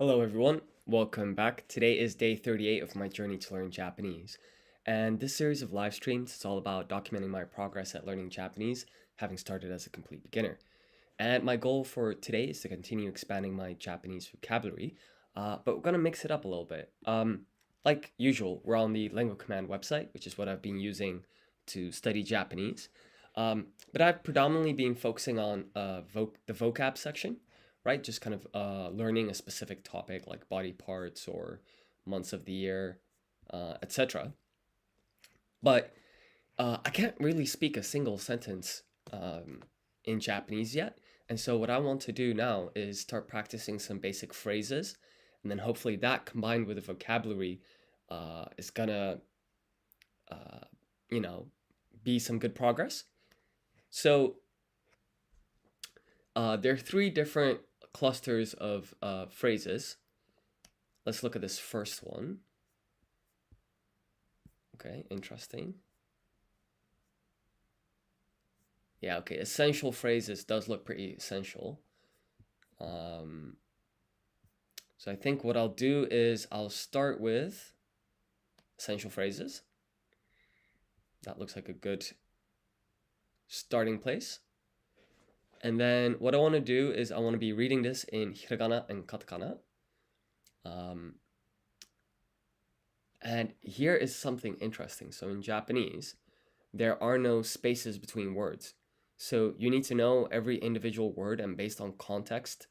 Hello, everyone. Welcome back. Today is day 38 of my journey to learn Japanese. And this series of live streams is all about documenting my progress at learning Japanese, having started as a complete beginner. And my goal for today is to continue expanding my Japanese vocabulary, but we're going to mix it up a little bit. Like usual, we're on the Lingua Command website, which is what I've been using to study Japanese. But I've predominantly been focusing on the vocab section, right? Just kind of learning a specific topic like body parts or months of the year, etc. But I can't really speak a single sentence in Japanese yet. And so, what I want to do now is start practicing some basic phrases. And then, hopefully, that combined with the vocabulary is gonna, uh, you know, be some good progress. So, there are three different clusters of phrases. Let's look at this first one. Okay, interesting. Yeah, okay, essential phrases does look pretty essential. So I think what I'll do is I'll start with essential phrases. That looks like a good starting place. And then what I want to do is I want to be reading this in hiragana and katakana. And here is something interesting. So in Japanese, there are no spaces between words. So you need to know every individual word and based on context,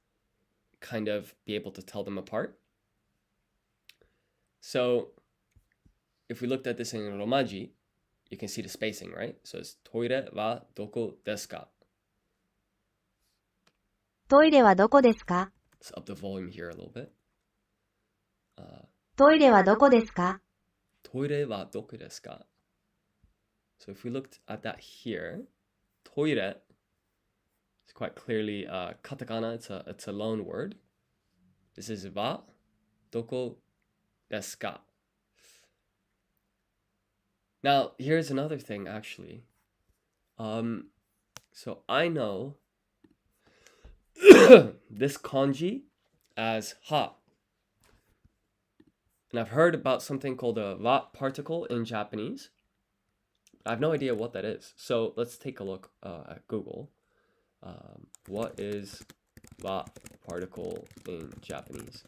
kind of be able to tell them apart. So if we looked at this in Romaji, you can see the spacing, right? So it's toire wa doko desu ka? トイレはどこですか Let's up the volume here a little bit. トイレはどこですか Toire wa doko desu ka? So if we looked at that here, toire is quite clearly katakana. It's a loan word. This is wa doko desu ka? Now here's another thing actually. So I know this kanji as ha. And I've heard about something called a wa particle in Japanese. I have no idea what that is. So let's take a look at Google. What is wa particle in Japanese?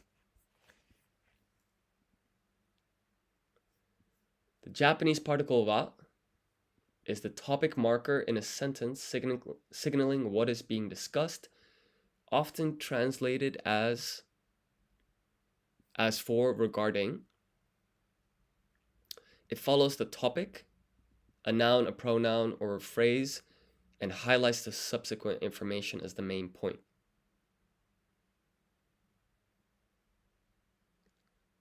The Japanese particle wa is the topic marker in a sentence signaling what is being discussed, often translated as for, regarding. It follows the topic, a noun, a pronoun, or a phrase, and highlights the subsequent information as the main point.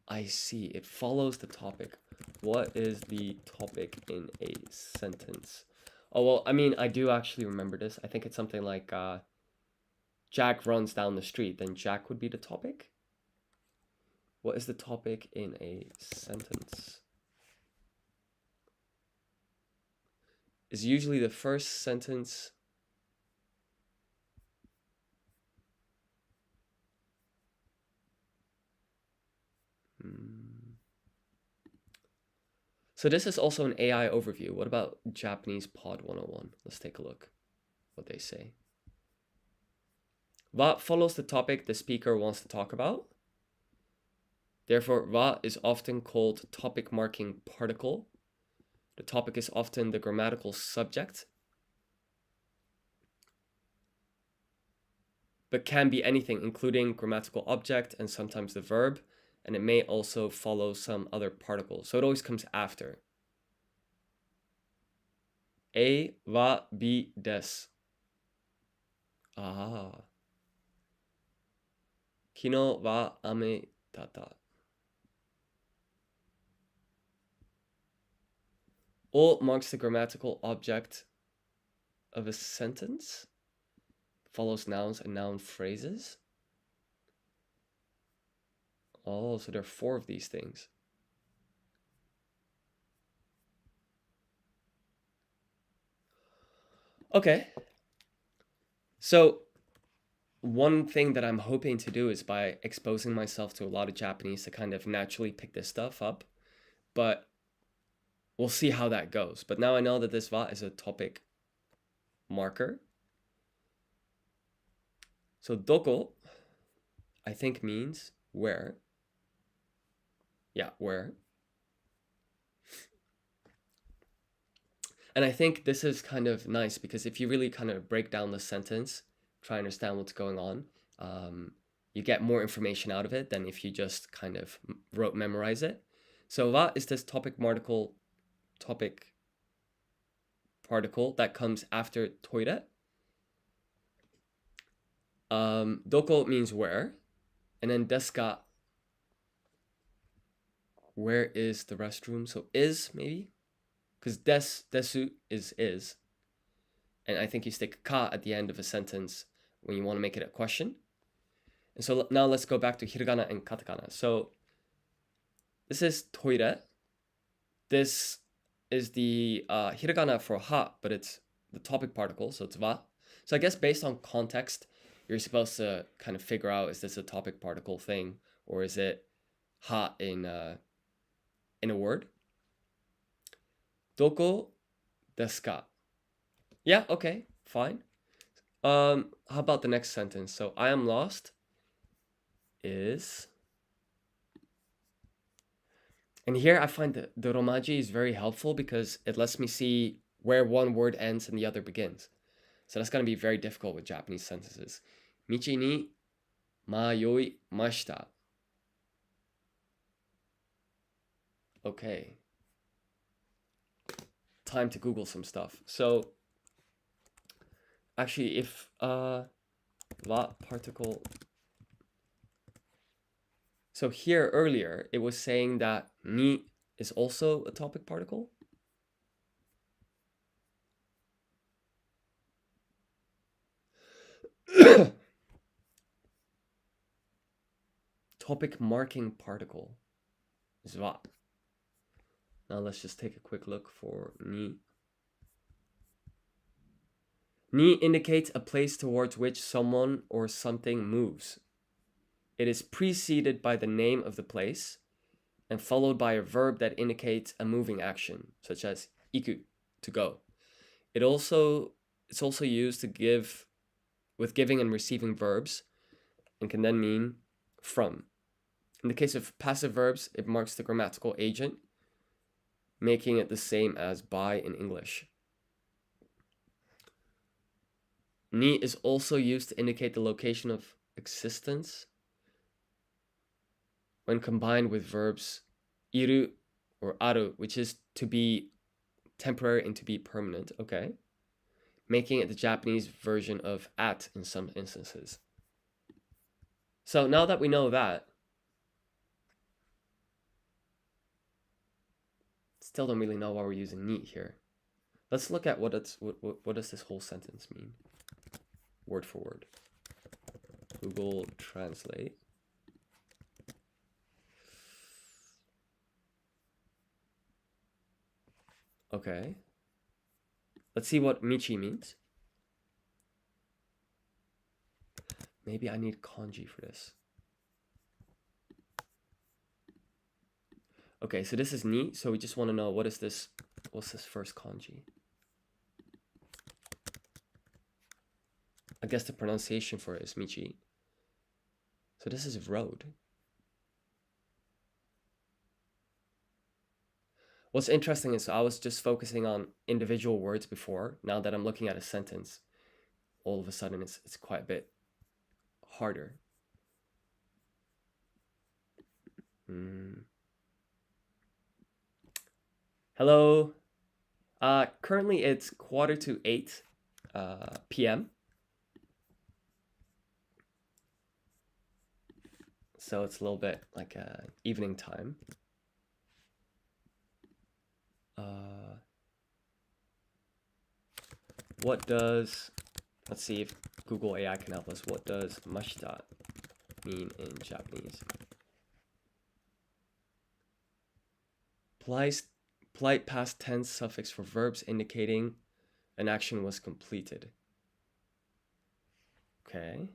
I see. It follows the topic. What is the topic in a sentence? Oh, well, I mean, I do actually remember this. I think it's something like Jack runs down the street. Then Jack would be the topic. What is the topic in a sentence? Is usually the first sentence. So this is also an AI overview. What about Japanese Pod 101? Let's take a look what they say. Wa follows the topic the speaker wants to talk about. Therefore, wa is often called topic marking particle. The topic is often the grammatical subject, but can be anything, including grammatical object and sometimes the verb, and it may also follow some other particle. So it always comes after. A wa bi desu. Ah. Kino wa ame data. O marks the grammatical object of a sentence, follows nouns and noun phrases. Oh, so there are 4 of these things. Okay. So one thing that I'm hoping to do is by exposing myself to a lot of Japanese to kind of naturally pick this stuff up. But we'll see how that goes. But now I know that this wa is a topic marker. So doko, I think means where. Yeah, where. And I think this is kind of nice because if you really kind of break down the sentence, try to understand what's going on, you get more information out of it than if you just kind of memorize it. So wa is this topic particle that comes after toire. Doko means where, and then desu ka, where is the restroom? So is maybe, because desu is, and I think you stick ka at the end of a sentence when you want to make it a question. And so now let's go back to hiragana and katakana. So this is toire. This is the hiragana for ha, but it's the topic particle, so it's wa. So I guess based on context, you're supposed to kind of figure out, is this a topic particle thing, or is it ha in a word? Doko desu ka? Yeah, okay, fine. How about the next sentence? So I am lost is, and here I find that the romaji is very helpful because it lets me see where one word ends and the other begins. So that's going to be very difficult with Japanese sentences. Michi ni mayoimashita. Okay. Time to Google some stuff. So actually, if wa particle. So here earlier, it was saying that ni is also a topic particle. Topic marking particle is wa. Now let's just take a quick look for ni. Ni indicates a place towards which someone or something moves. It is preceded by the name of the place and followed by a verb that indicates a moving action, such as iku, to go. It's also used to give with giving and receiving verbs and can then mean from. In the case of passive verbs, it marks the grammatical agent, making it the same as by in English. Ni is also used to indicate the location of existence when combined with verbs iru or aru, which is to be temporary and to be permanent, okay? Making it the Japanese version of at in some instances. So now that we know that, still don't really know why we're using ni here. Let's look at what does this whole sentence mean, word for word. Google Translate. Okay. Let's see what michi means. Maybe I need kanji for this. Okay, so this is ni, so we just want to know what's this first kanji? I guess the pronunciation for it is michi. So this is road. What's interesting is I was just focusing on individual words before. Now that I'm looking at a sentence, all of a sudden it's quite a bit harder. Hello. Currently it's 7:45 p.m. So it's a little bit like evening time. What does, let's see if Google AI can help us. What does mashita mean in Japanese? Polite past tense suffix for verbs indicating an action was completed. Okay.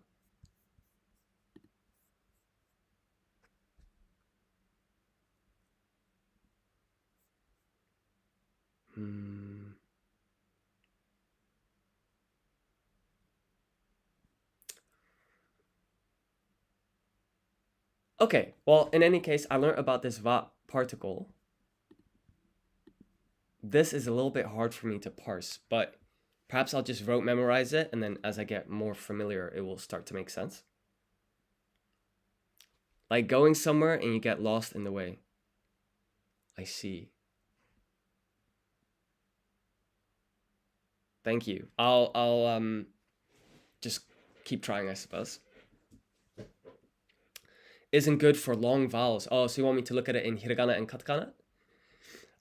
Hmm. Okay, well, in any case, I learned about this va particle. This is a little bit hard for me to parse, but perhaps I'll just rote memorize it, and then as I get more familiar, it will start to make sense. Like going somewhere and you get lost in the way. I see. Thank you. I'll just keep trying, I suppose. Isn't good for long vowels. Oh, so you want me to look at it in hiragana and katakana?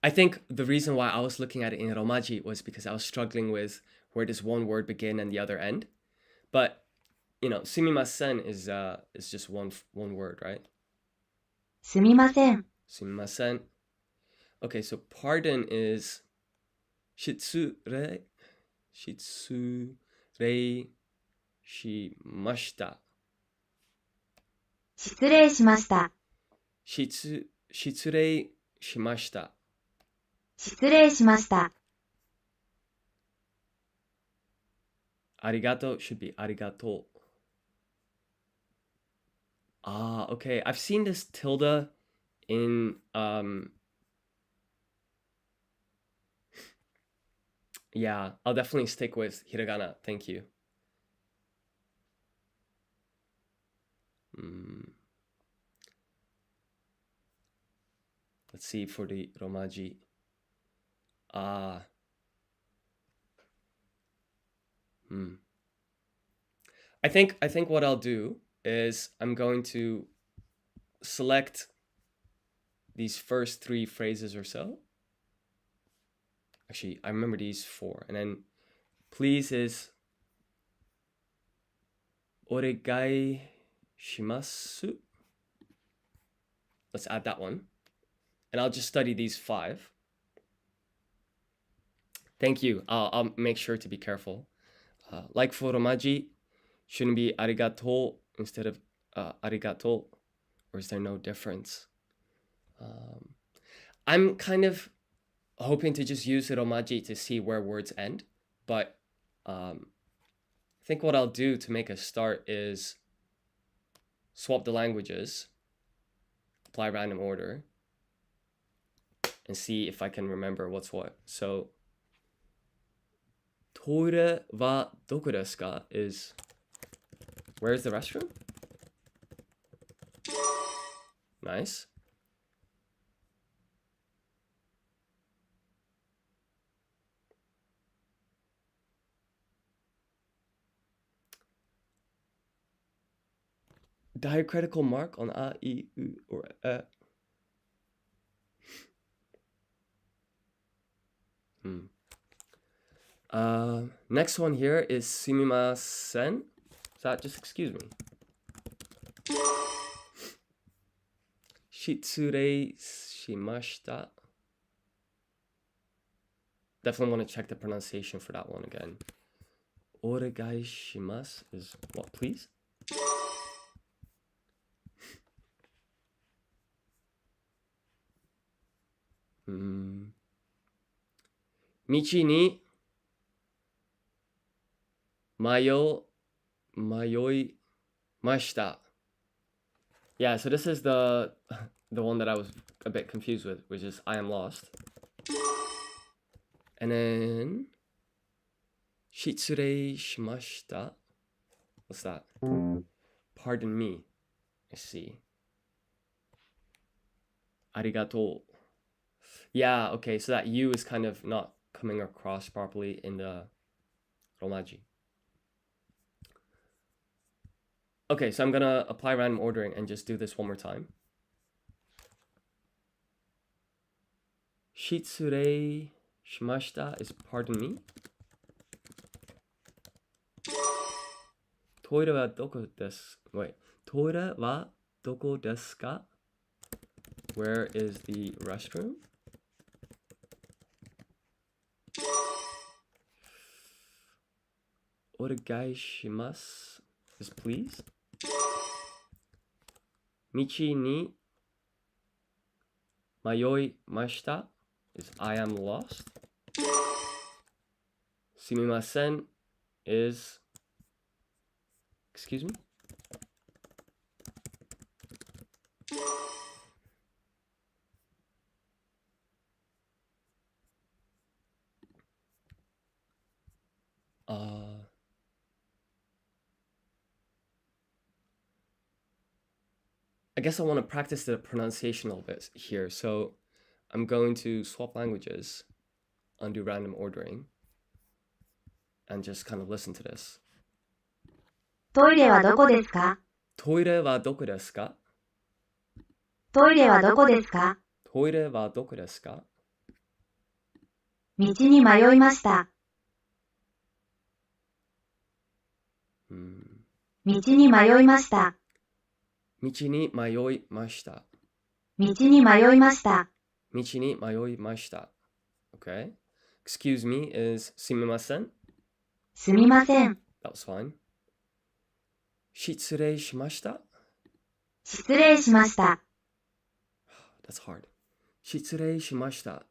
I think the reason why I was looking at it in romaji was because I was struggling with where does one word begin and the other end. But you know, sumimasen is just one word, right? すみません。 Sumimasen. Okay, so pardon is shitsure shimashita. 失礼しました。shitsure shimashita. 失礼しました。 Arigato should be arigato. Ah, okay. I've seen this tilde in yeah, I'll definitely stick with hiragana. Thank you. Let's see for the romaji. Ah. I think what I'll do is I'm going to select these first 3 phrases or so. Actually, I remember these 4. And then please is oregai shimasu. Let's add that one. And I'll just study these 5. Thank you. I'll make sure to be careful. Like for romaji, shouldn't be arigato instead of arigato, or is there no difference? I'm kind of hoping to just use romaji to see where words end, but I think what I'll do to make a start is swap the languages, apply random order, and see if I can remember what's what. So, toire wa doko desu ka is, where's the restroom? Nice. Diacritical mark on a, I, u, or e. Next one here is sumimasen. Is that just excuse me? Shitsure shimashita. Definitely want to check the pronunciation for that one again. Oregai shimasu is what, please? Michi ni mayoimashita. Yeah, so this is the one that I was a bit confused with, which is I am lost. And then shitsure shimashita. What's that? Pardon me. I see. Arigato. Yeah, okay, so that U is kind of not coming across properly in the romaji. Okay, so I'm gonna apply random ordering and just do this one more time. Shitsure shimashita is pardon me. Toire wa doko desu? Wait, toire wa doko desu ka? Where is the restroom? Oregai shimasu is please. Michi ni mayoimashita is I am lost. Sumimasen is, excuse me? I guess I want to practice the pronunciation a little bit here. So I'm going to swap languages, undo random ordering, and just kind of listen to this. トイレはどこですか？トイレはどこですか？トイレはどこですか？トイレはどこですか？道に迷いました。道に迷いました。道に迷いました。道に迷いました。道に迷いました。Okay. Excuse me is すみません。すみません。 That was fine. 失礼しました。失礼しました。That's hard. 失礼しました。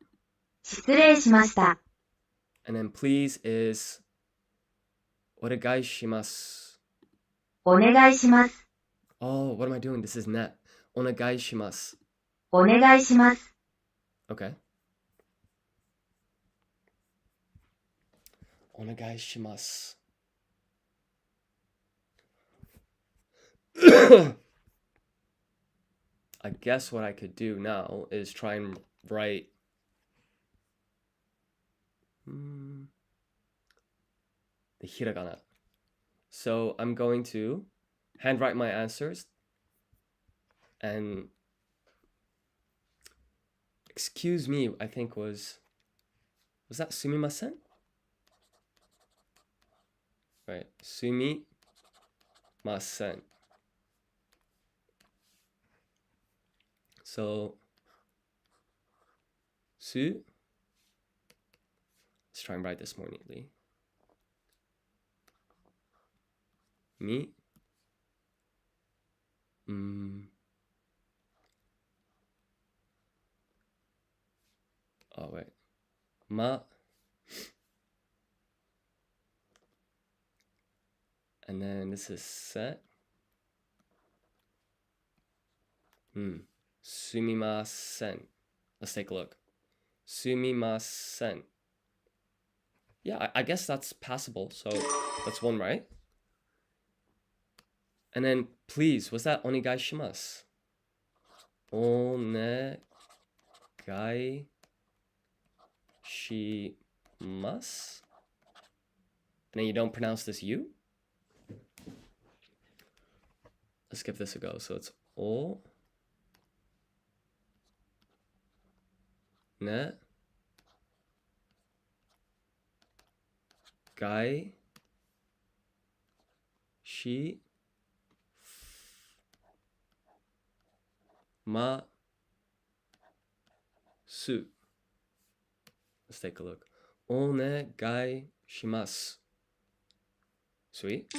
失礼しました。 And then please is お願いします。お願いします。 Oh, what am I doing? This is net. お願いします。お願いします。 Okay. お願いします。I guess what I could do now is try and write the hiragana. So I'm going to handwrite my answers and excuse me, I think was that sumimasen? Right, sumimasen. So, let's try and write this more neatly. Mi, oh wait, ma, and then this is set. Sumimasen. Let's take a look. Sumimasen. Yeah, I guess that's passable. So that's one right. And then please, was that onegai shimasu? Onegai shimasu? And then you don't pronounce this U? Let's give this a go. So it's o ne gai shi ma su. Let's take a look. Onegai shimasu. Sweet.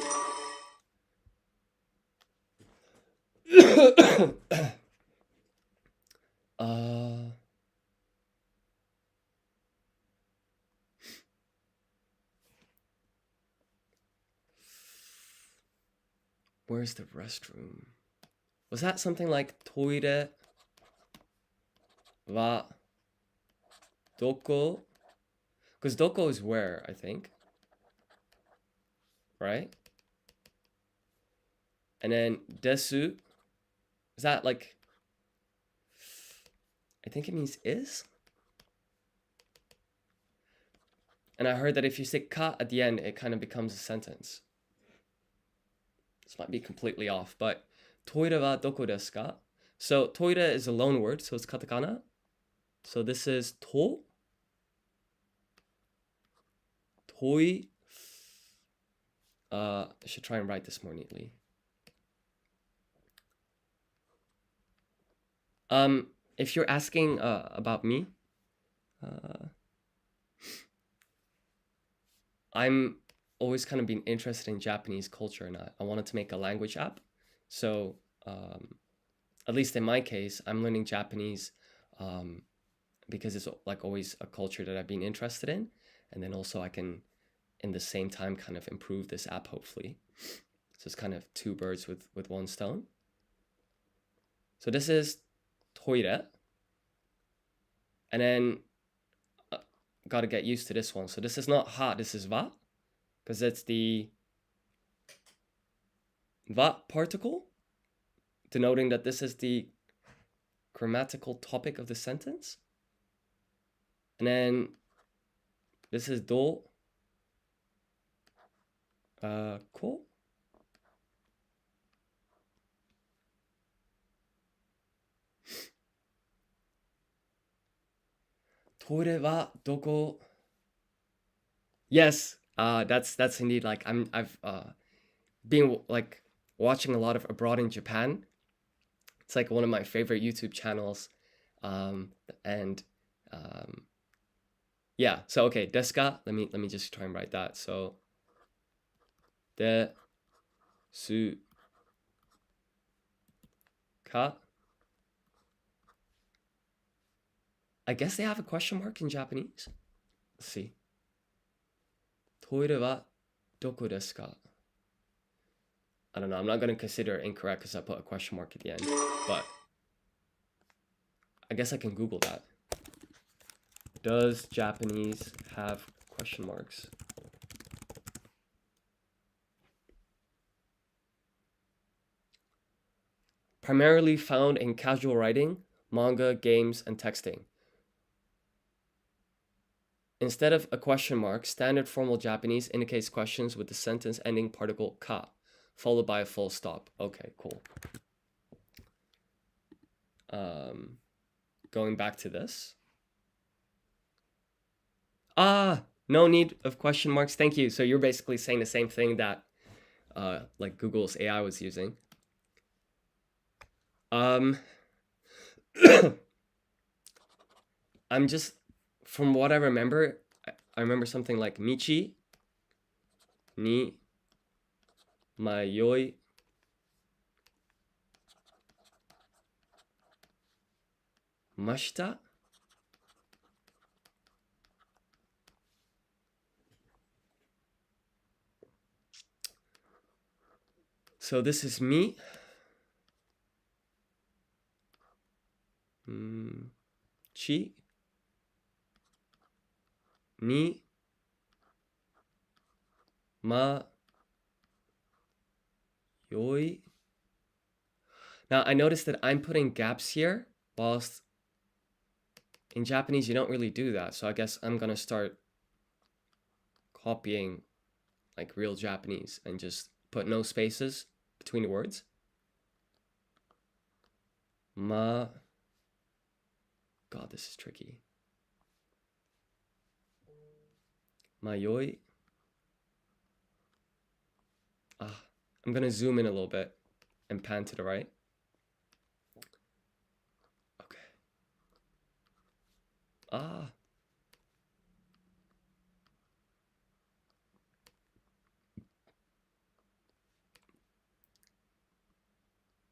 Where's the restroom? Was that something like toire wa doko? Because doko is where, I think. Right? And then desu, is that like, I think it means is? And I heard that if you say ka at the end, it kind of becomes a sentence. This might be completely off, but toire wa doko desu ka? So toire is a loan word, so it's katakana. So this is to. Toi. I should try and write this more neatly. If you're asking about me, I'm always kind of been interested in Japanese culture, and I wanted to make a language app. So at least in my case, I'm learning Japanese because it's like always a culture that I've been interested in, and then also I can in the same time kind of improve this app, hopefully. So it's kind of two birds with one stone. So this is toire. And then got to get used to this one. So this is not ha, this is va, because it's the va particle, denoting that this is the grammatical topic of the sentence. And then this is do, ko. Toire wa doko. Yes, that's indeed like I've been like watching a lot of Abroad in Japan. It's like one of my favorite YouTube channels. And yeah, so okay, desu ka? Let me just try and write that. So desu ka? I guess they have a question mark in Japanese. Let's see. Toire wa doko desu ka? I don't know. I'm not going to consider it incorrect because I put a question mark at the end. But I guess I can Google that. Does Japanese have question marks? Primarily found in casual writing, manga, games, and texting. Instead of a question mark, standard formal Japanese indicates questions with the sentence ending particle ka, followed by a full stop. Okay, cool. Going back to this. No need of question marks. Thank you. So you're basically saying the same thing that like Google's AI was using. I'm just, from what I remember something like Michi ni mayoi mashita. So this is me. Chi ni ma yoi. Now I noticed that I'm putting gaps here, whilst in Japanese you don't really do that. So I guess I'm gonna start copying like real Japanese and just put no spaces between the words. Ma. God, this is tricky. Mayoi. I'm gonna zoom in a little bit and pan to the right. Okay.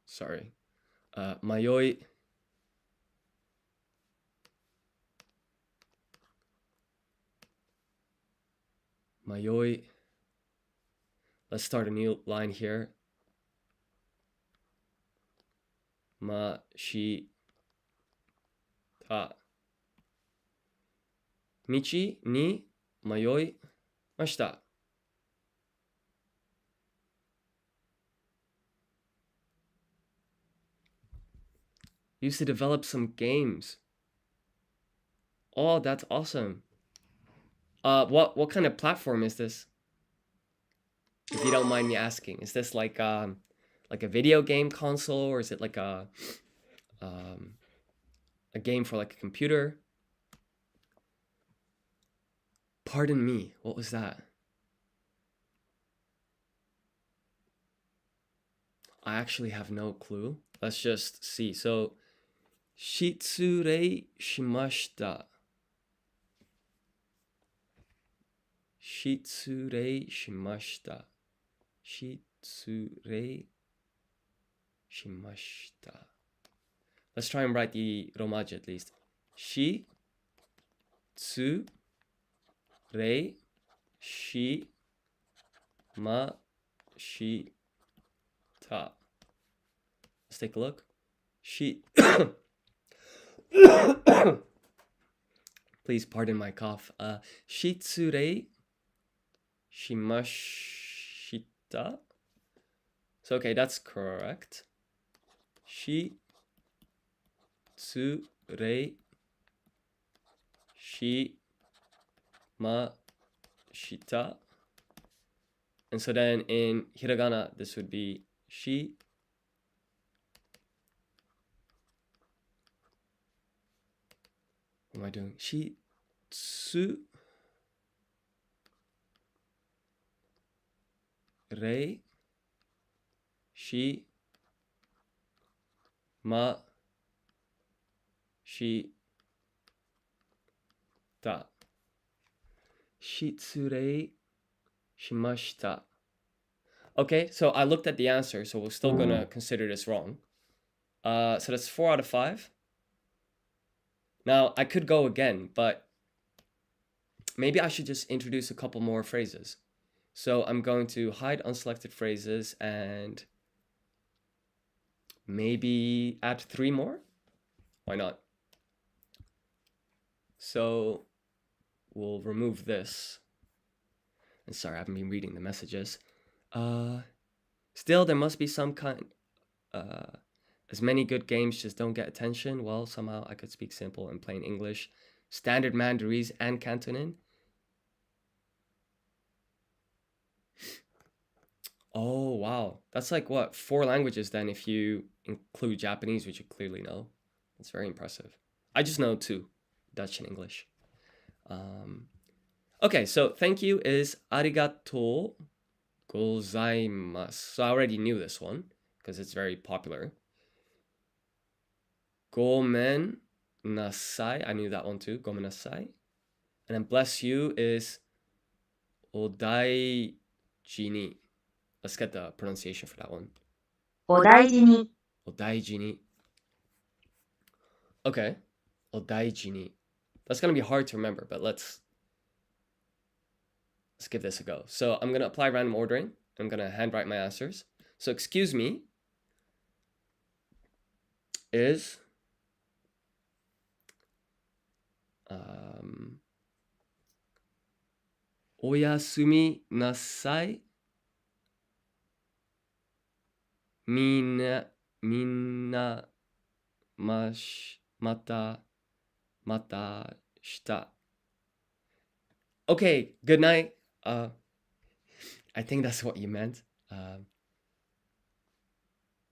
Sorry. Mayoi. Mayoi. Let's start a new line here. Ma shi ta. Michi ni mayoi mashita. Used to develop some games. Oh, that's awesome. What kind of platform is this? If you don't mind me asking, is this like a video game console, or is it like a game for like a computer? Pardon me, what was that? I actually have no clue. Let's just see. So, shitsurei shimashita. Shitsurei shimashita. Shitsurei shimashita. Let's try and write the romaji at least. Shitsurei しました。Let's take a look. Please pardon my cough. 失礼しました。So, okay, that's correct. 失礼しました。And so then in hiragana, this would be what am I doing? Rei shi ma shita. Shitsurei shimashita. Okay, so I looked at the answer, so we're still gonna consider this wrong. So that's 4 out of 5. Now, I could go again, but maybe I should just introduce a couple more phrases. So I'm going to hide unselected phrases and maybe add 3 more? Why not? So we'll remove this. And sorry, I haven't been reading the messages. Still, there must be some kind... as many good games just don't get attention. Well, somehow I could speak simple and plain English, standard Mandarese, and Cantonin. Oh, wow. That's like, what, 4 languages then if you include Japanese, which you clearly know. That's very impressive. I just know 2, Dutch and English. Okay, so thank you is arigatou gozaimasu. So I already knew this one because it's very popular. Gomen nasai. I knew that one too. Gomen nasai. And then bless you is odaiji ni. Let's get the pronunciation for that one. お大事に。 Odaiji ni. Okay. Odaiji ni. That's going to be hard to remember, but let's give this a go. So I'm going to apply random ordering. I'm going to handwrite my answers. So excuse me is oyasumi nasai. Minna mata shita. Okay, good night. I think that's what you meant.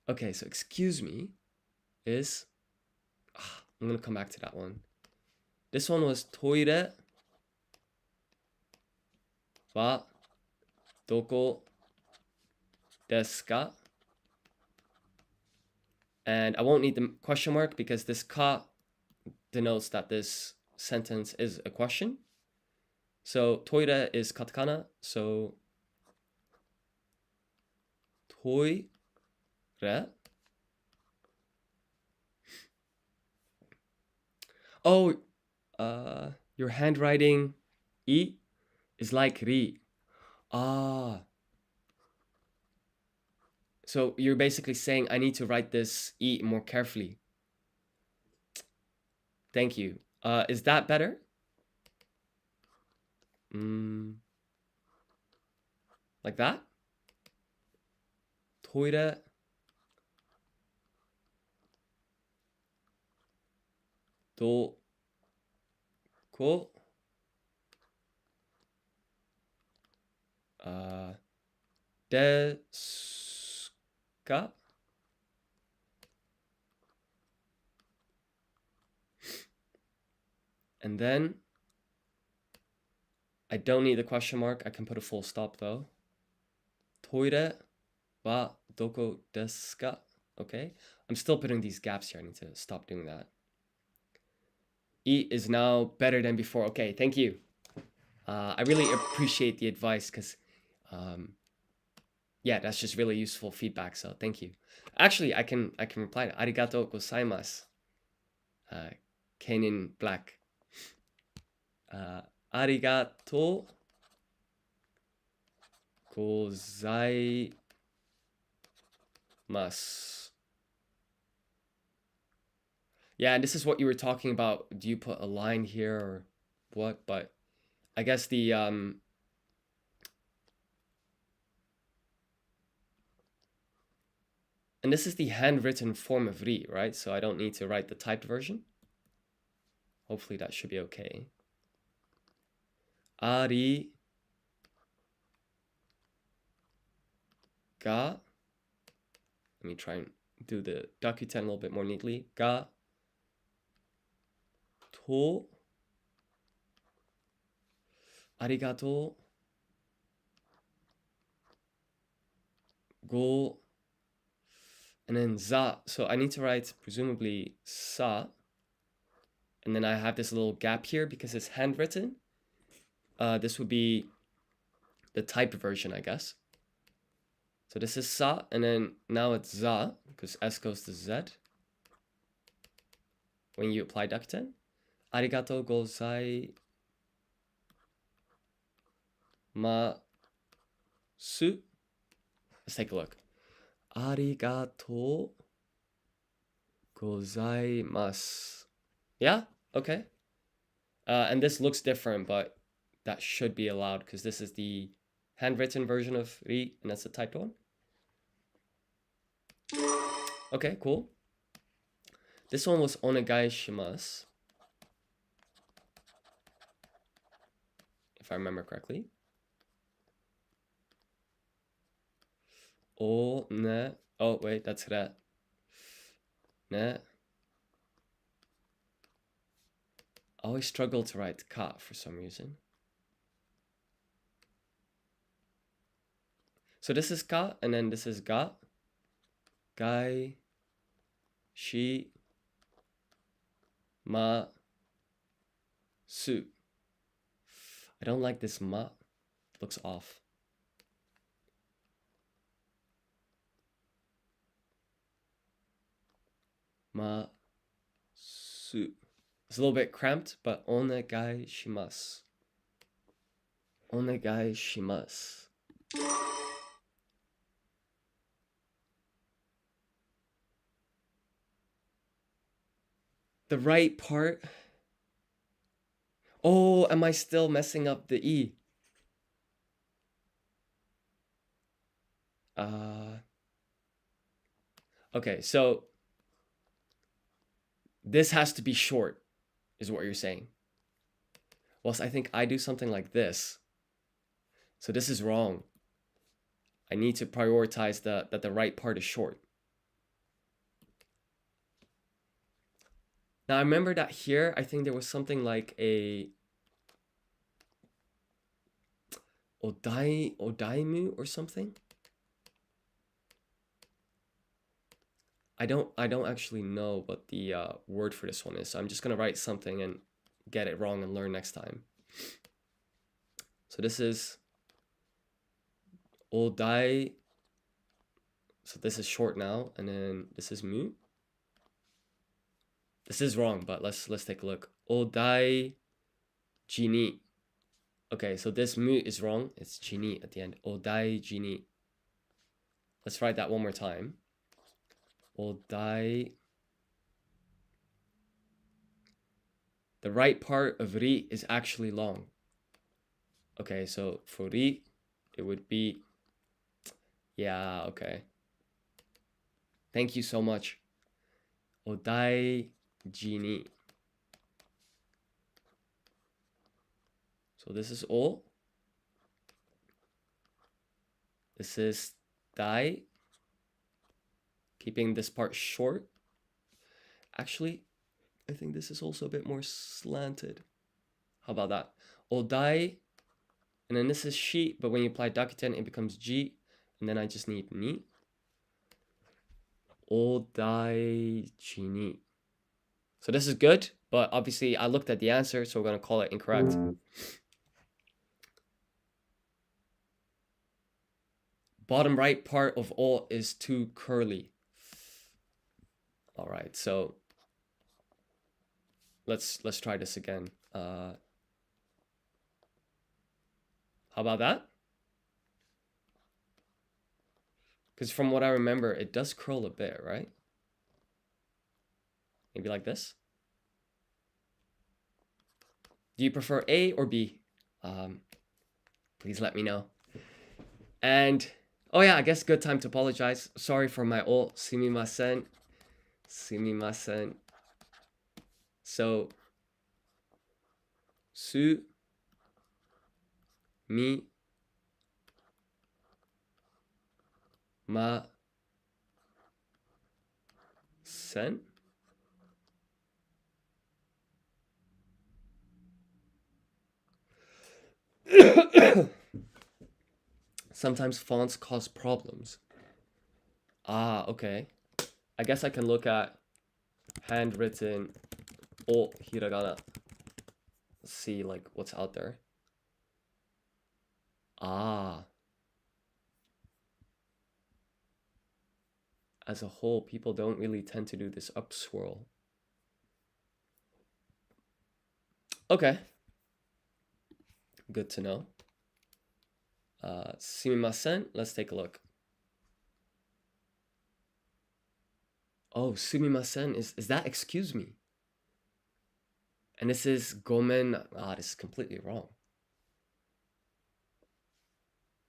Okay, so excuse me is... I'm going to come back to that one. This one was toire wa doko desu ka? And I won't need the question mark because this ka denotes that this sentence is a question. So toire is katakana, so toire. Oh, your handwriting I is like ri. Ah. So you're basically saying I need to write this I more carefully. Thank you. Is that better? Like that? Toire. Do. Ko. Desu ka? And then I don't need the question mark. I can put a full stop though. Toire wa doko desu ka? Okay. I'm still putting these gaps here. I need to stop doing that. I is now better than before. Okay, thank you. I really appreciate the advice because, yeah, that's just really useful feedback. So thank you. Actually, I can reply to arigatou gozaimasu. Kenin Black. Arigatou gozaimasu. Yeah, and this is what you were talking about. Do you put a line here or what? But I guess the and this is the handwritten form of ri, right? So I don't need to write the typed version. Hopefully that should be okay. Ari ga. Let me try and do the Dakuten a little bit more neatly. Ga to arigato go, and then za. So I need to write presumably sa, and then I have this little gap here because it's handwritten. This would be the typed version, I guess. So this is sa, and then now it's za because S goes to Z when you apply Dakuten. Arigato gozaimasu. Let's take a look. Arigato gozaimasu. Yeah? Okay. And this looks different, but that should be allowed because this is the handwritten version of ri, and that's the typed one. Okay, cool. This one was onegai shimasu, if I remember correctly. Oh, ne. Oh, wait, that's re. Ne. I always struggle to write ka for some reason. So this is ka, and then this is ga. Gai. Shi. Ma. Su. I don't like this ma. It looks off. Ma. Su. It's a little bit cramped, but onegai shimasu. Onegai shimasu. The right part. Oh, am I still messing up the E? Okay, so this has to be short, is what you're saying. Whilst I think I do something like this. So this is wrong. I need to prioritize that the right part is short. Now I remember that here, I think there was something like a odaimu or something. I don't actually know what the word for this one is. So I'm just gonna write something and get it wrong and learn next time. So this is odai. So this is short now, and then this is mu. This is wrong, but let's take a look. Odai jini. Okay, so this mu is wrong. It's jini at the end. Odai jini. Let's write that one more time. Odai. The right part of ri is actually long. Okay, so for ri, it would be, yeah, okay. Thank you so much. Odai jini. So this is o. This is dai. Keeping this part short. Actually, I think this is also a bit more slanted. How about that? Odai. And then this is shi, but when you apply Dakuten, it becomes ji. And then I just need ni. Odai jini. So this is good, but obviously I looked at the answer, so we're going to call it incorrect. Bottom right part of o is too curly. All right, so let's try this again. How about that? Because from what I remember, it does curl a bit, right? Maybe like this. Do you prefer A or B? Please let me know. And oh yeah, I guess good time to apologize. Sorry for my old sumimasen. Sumimasen. So su mi ma sen. Sometimes fonts cause problems. Ah, okay. I guess I can look at handwritten old hiragana. See like what's out there. Ah. As a whole, people don't really tend to do this up swirl. Okay. Good to know. Sumimasen, let's take a look. Oh, sumimasen is that excuse me? And this is gomen. Ah, this is completely wrong.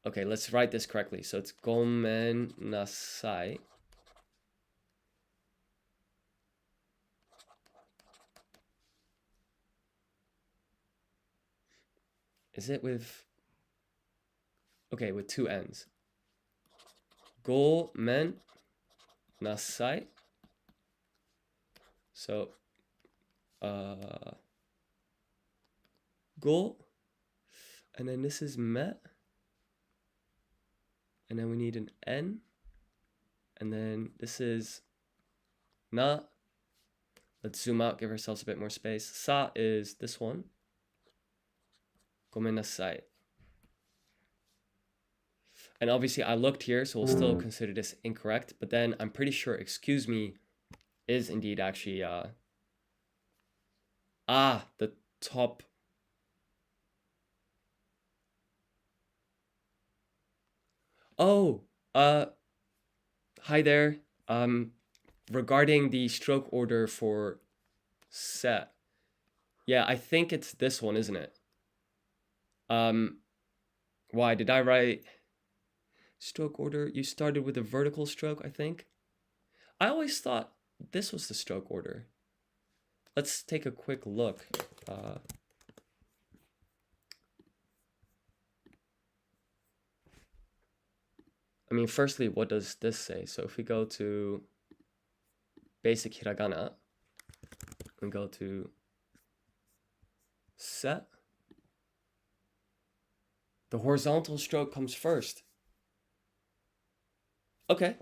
Okay, let's write this correctly. So it's gomen nasai. Is it with... Okay, with two N's. Gomen nasai. So, go. And then this is me. And then we need an N. And then this is na. Let's zoom out, give ourselves a bit more space. Sa is this one. Gomen nasai. And obviously I looked here, so we'll still consider this incorrect. But then I'm pretty sure excuse me is indeed actually the top. Oh, hi there. Regarding the stroke order for set. Yeah, I think it's this one, isn't it? Why did I write stroke order? You started with a vertical stroke, I think. I always thought this was the stroke order. Let's take a quick look. I mean, firstly, what does this say? So if we go to basic hiragana and go to set, the horizontal stroke comes first. Okay,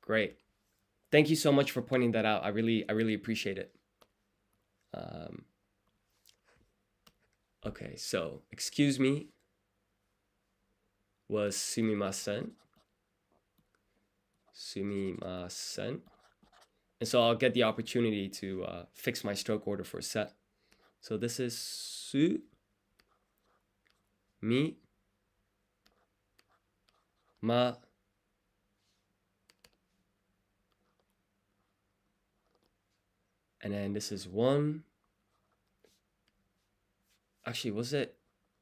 great. Thank you so much for pointing that out. I really appreciate it. Okay, so excuse me was sumimasen. Sumimasen. And so I'll get the opportunity to fix my stroke order for a set. So this is su mi ma and then this is 1. Actually, was it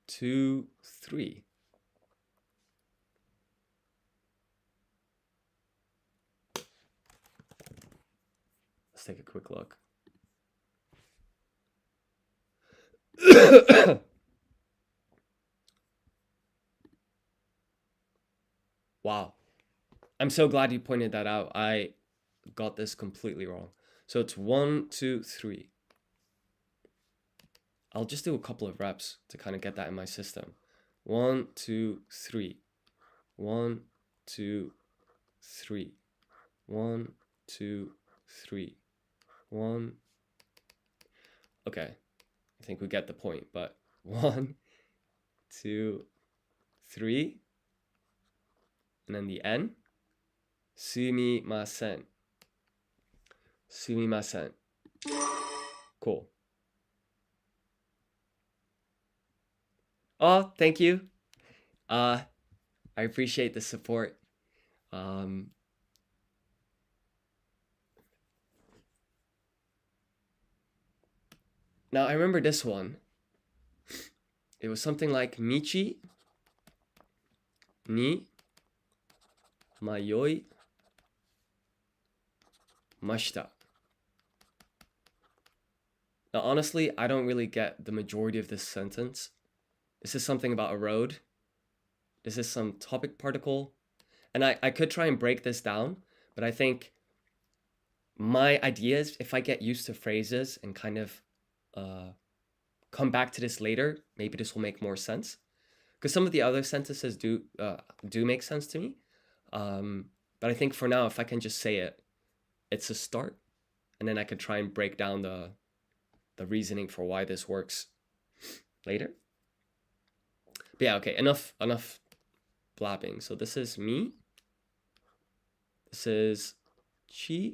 2, 3? Let's take a quick look. Wow. I'm so glad you pointed that out. I got this completely wrong. So it's 1, 2, 3. I'll just do a couple of reps to kind of get that in my system. 1, 2, 3. 1, 2, 3. 1, 2, 3. 1. Okay. I think we get the point, but 1, 2, 3. And then the N. Sumimasen. Sumimasen. Cool. Oh, thank you. I appreciate the support. Um, now I remember this one. It was something like Michi ni mayoi mashita. Now, honestly, I don't really get the majority of this sentence. This is something about a road. This is some topic particle. And I could try and break this down, but I think my idea is if I get used to phrases and kind of come back to this later, maybe this will make more sense. Because some of the other sentences do make sense to me. But I think for now, if I can just say it, it's a start. And then I could try and break down the reasoning for why this works later. But yeah, okay, enough blabbing. So this is me. This is chi.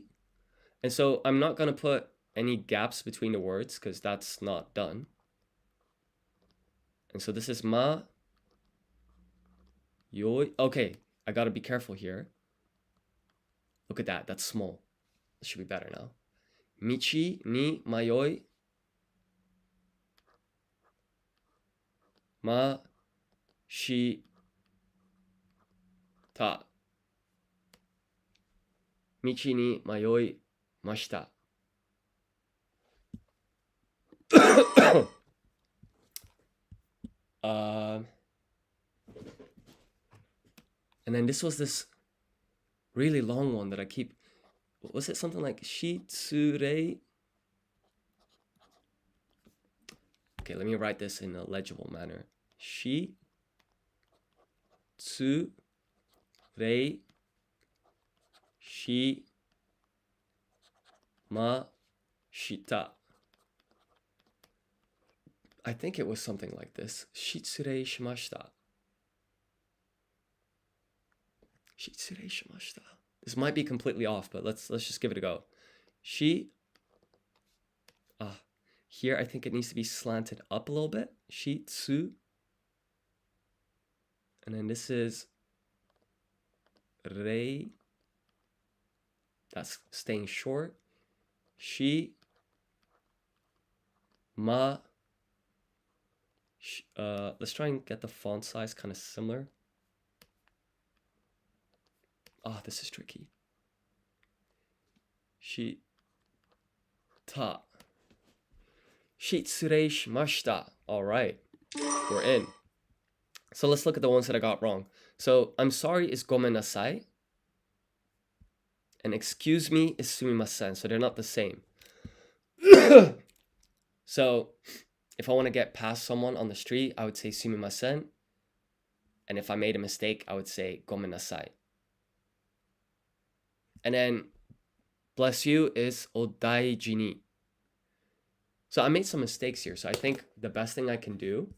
And so I'm not going to put any gaps between the words because that's not done. And so this is ma, yoi. Okay, I got to be careful here. Look at that. That's small. It should be better now. Michi ni mayoi ma shi ta. Michi ni mayoi mashita. And then this was this really long one that I keep. Was it something like shitsurei? Okay, let me write this in a legible manner. Shitsurei shimashita. I think it was something like this. Shitsurei shimashita. Shitsurei shimashita. This might be completely off, but let's just give it a go. Here I think it needs to be slanted up a little bit. Shitsu. And then this is rei. That's staying short. Shi ma. Let's try and get the font size kind of similar. This is tricky. Shi ta. Shitsurei shimashita. All right, we're in. So let's look at the ones that I got wrong. So I'm sorry is gomenasai. And excuse me is sumimasen. So they're not the same. So if I want to get past someone on the street, I would say sumimasen. And if I made a mistake, I would say gomenasai. And then bless you is odaiji ni. So I made some mistakes here. So I think the best thing I can do.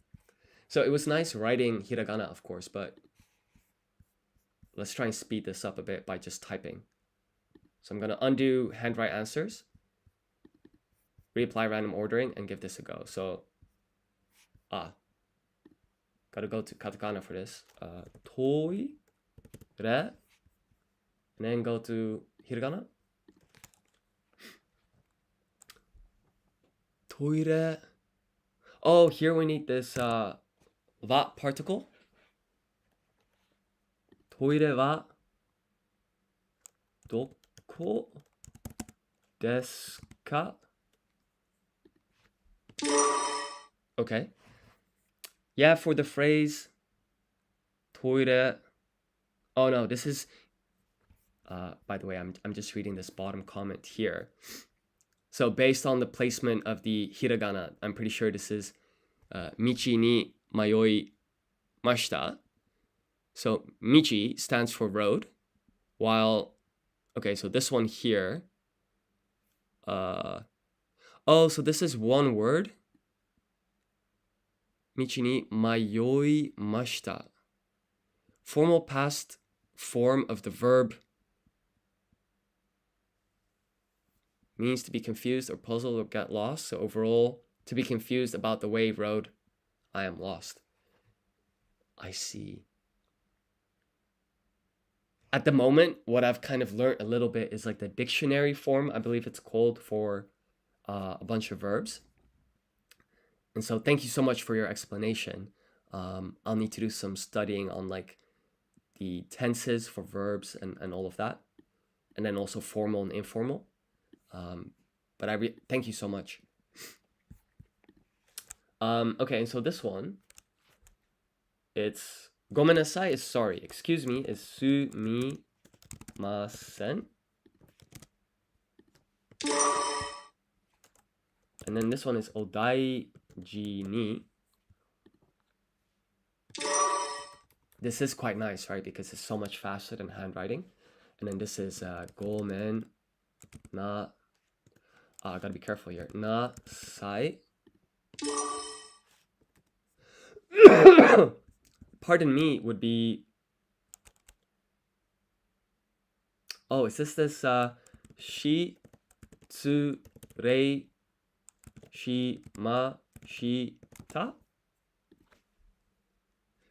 So it was nice writing hiragana, of course, but let's try and speed this up a bit by just typing. So I'm going to undo handwrite answers, reapply random ordering, and give this a go. So, gotta go to katakana for this. Toi, re, and then go to hiragana. Toire. Oh, here we need this wa particle. Toire wa doko desu ka? Okay. Yeah, for the phrase toire. Oh no, this is by the way, I'm just reading this bottom comment here. So based on the placement of the hiragana, I'm pretty sure this is michi ni mayoi mashita. So michi stands for road, while okay, so this one here. So this is one word. Michi ni mayoi mashita. Formal past form of the verb means to be confused or puzzled or get lost. So overall, to be confused about the way road, I am lost. I see. at the moment, what I've kind of learned a little bit is like the dictionary form, I believe it's called, for a bunch of verbs. And so thank you so much for your explanation. I'll need to do some studying on like the tenses for verbs and all of that. And then also formal and informal. But thank you so much. Okay, and so this one, it's ごめんなさい is sorry. Excuse me is すみません. And then this one is お大事に. This is quite nice, right? Because it's so much faster than handwriting. And then this is ごめんな. I gotta be careful here. なさい. Pardon me would be. Oh, is thisしつれしました?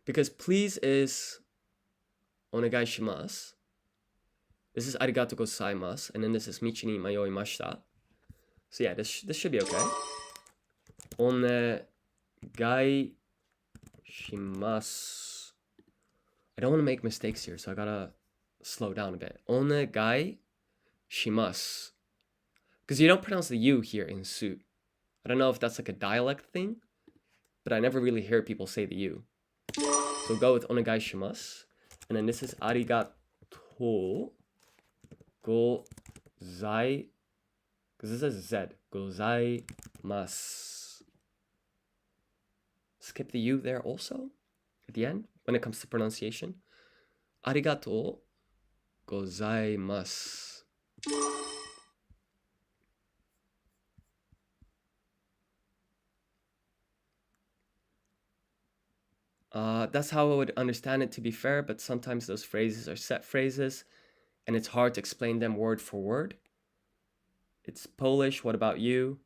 Because please is お願いします. This is ありがとうございます. And then this is 道に迷いました. So yeah, this should be okay. お願いします. I don't want to make mistakes here, so I gotta slow down a bit. お願いします. Because you don't pronounce the U here in su. I don't know if that's like a dialect thing, but I never really hear people say the U. So go with お願いします. And then this is ありがとうござい, because this is Z. ございます. Skip the U there also at the end when it comes to pronunciation. ありがとうございます. That's how I would understand it, to be fair, but sometimes those phrases are set phrases and it's hard to explain them word for word. It's Polish. What about you?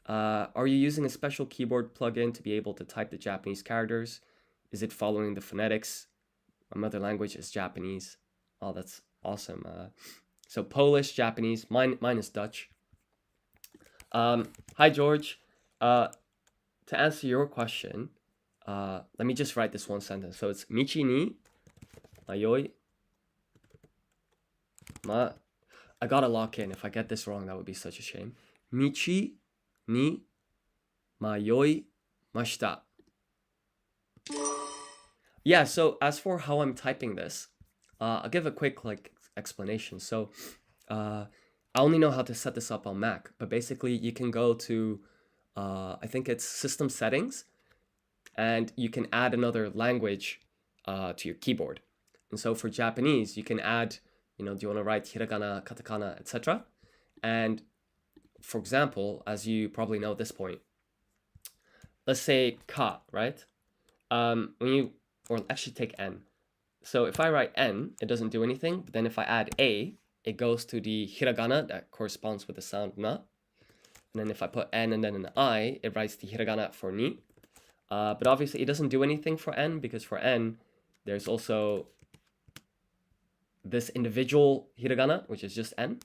Are you using a special keyboard plugin to be able to type the Japanese characters? Is it following the phonetics? My mother language is Japanese. Oh, that's awesome. So Polish, Japanese. Mine is Dutch. Hi, George. To answer your question, let me just write this one sentence. So it's 道に迷い I gotta lock in. If I get this wrong, that would be such a shame. 道に迷いました. Yeah, so as for how I'm typing this, I'll give a quick explanation. So I only know how to set this up on Mac, but basically you can go to, I think it's system settings, and you can add another language to your keyboard. And so for Japanese, you can add, do you want to write hiragana, katakana, etc. And for example, as you probably know at this point, let's say ka, right? Or actually take n. So if I write n, it doesn't do anything. But then if I add a, it goes to the hiragana that corresponds with the sound na. And then if I put n and then an I, it writes the hiragana for ni. But obviously it doesn't do anything for n, because for n, there's also this individual hiragana, which is just n.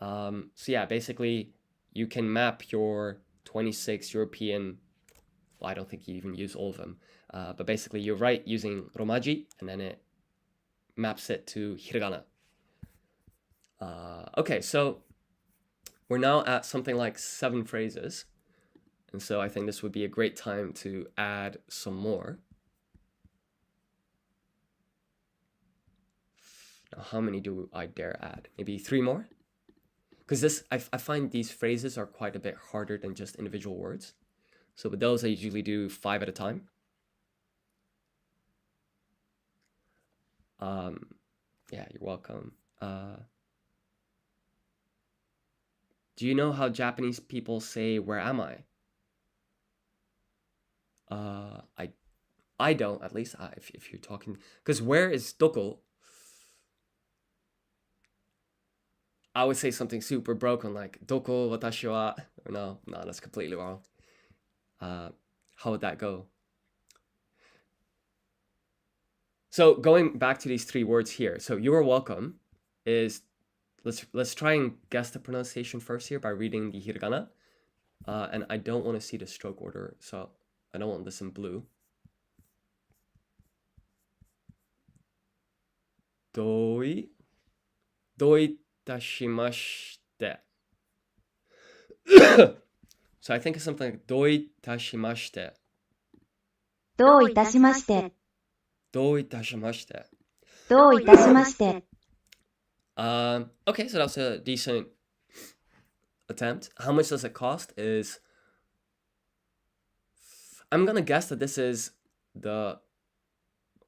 So yeah, basically you can map your 26 European, well, I don't think you even use all of them, but basically you write using Romaji, and then it maps it to hiragana. Okay, so we're now at something like 7 phrases. And so I think this would be a great time to add some more. Now, how many do I dare add? Maybe 3 more? Because I find these phrases are quite a bit harder than just individual words. So with those, I usually do 5 at a time. Yeah, you're welcome. Do you know how Japanese people say, "Where am I?" I don't, at least, if you're talking, because where is doko? I would say something super broken like doko watashi wa. No, that's completely wrong. How would that go? So going back to these 3 words here. So you are welcome is, let's try and guess the pronunciation first here by reading the hiragana. And I don't want to see the stroke order, so I don't want this in blue. Doi tashimaste. So I think it's something like doi tashimashite. どういたしまして。 Doi tashimashite. どういたしまして。 Okay, so that's a decent attempt. How much does it cost? I'm gonna guess that this is the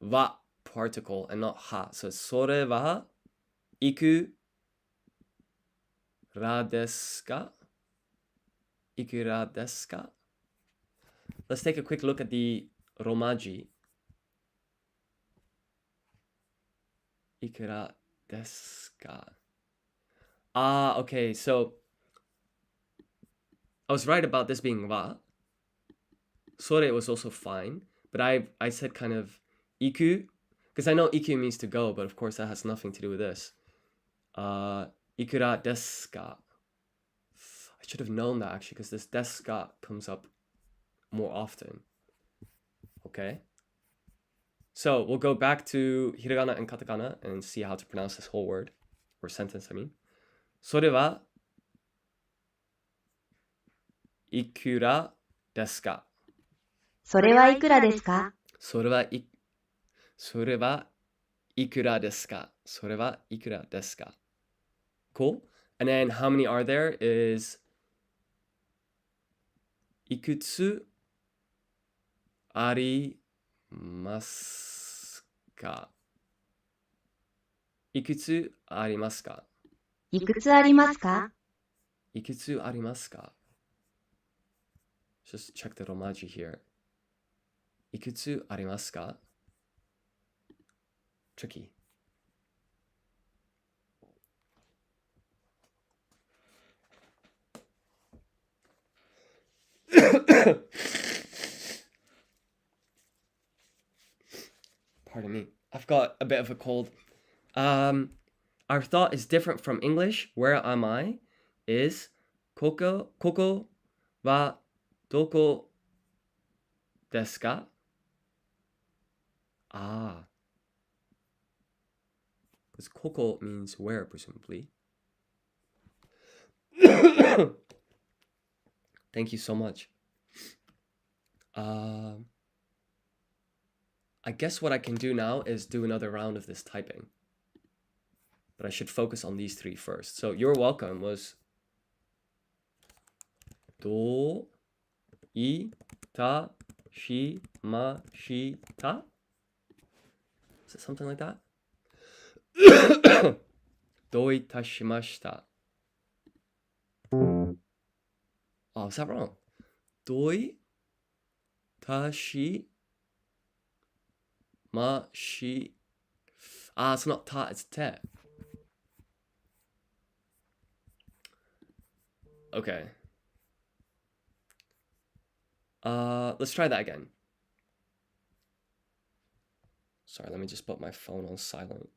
wa particle and not ha. So それはいくらですか? いくらですか? Let's take a quick look at the romaji. いくらですか? Okay, so I was right about this being wa. Sore was also fine, but I said kind of iku, because I know iku means to go, but of course that has nothing to do with this. Ikura desu ka? I should have known that actually, because this desu ka comes up more often. Okay. So we'll go back to hiragana and katakana and see how to pronounce this whole word, or sentence, I mean. それは、いくらですか? それはいくらですか? それはいくらですか? それはいくらですか? Cool. And then how many are there is いくつありますか? いくつありますか? いくつありますか? いくつありますか? Just check the romaji here. いくつありますか? Tricky. Pardon me. I've got a bit of a cold. Our thought is different from English. Where am I? Is koko wa doko desu ka? Because koko means where, presumably. Thank you so much. I guess what I can do now is do another round of this typing. But I should focus on these 3 first. So you're welcome was do ita shimashita? Is it something like that? Do itashimashita. Oh, is that wrong? Do tashi mashi. It's not ta, it's te. Okay. Let's try that again. Sorry, let me just put my phone on silent.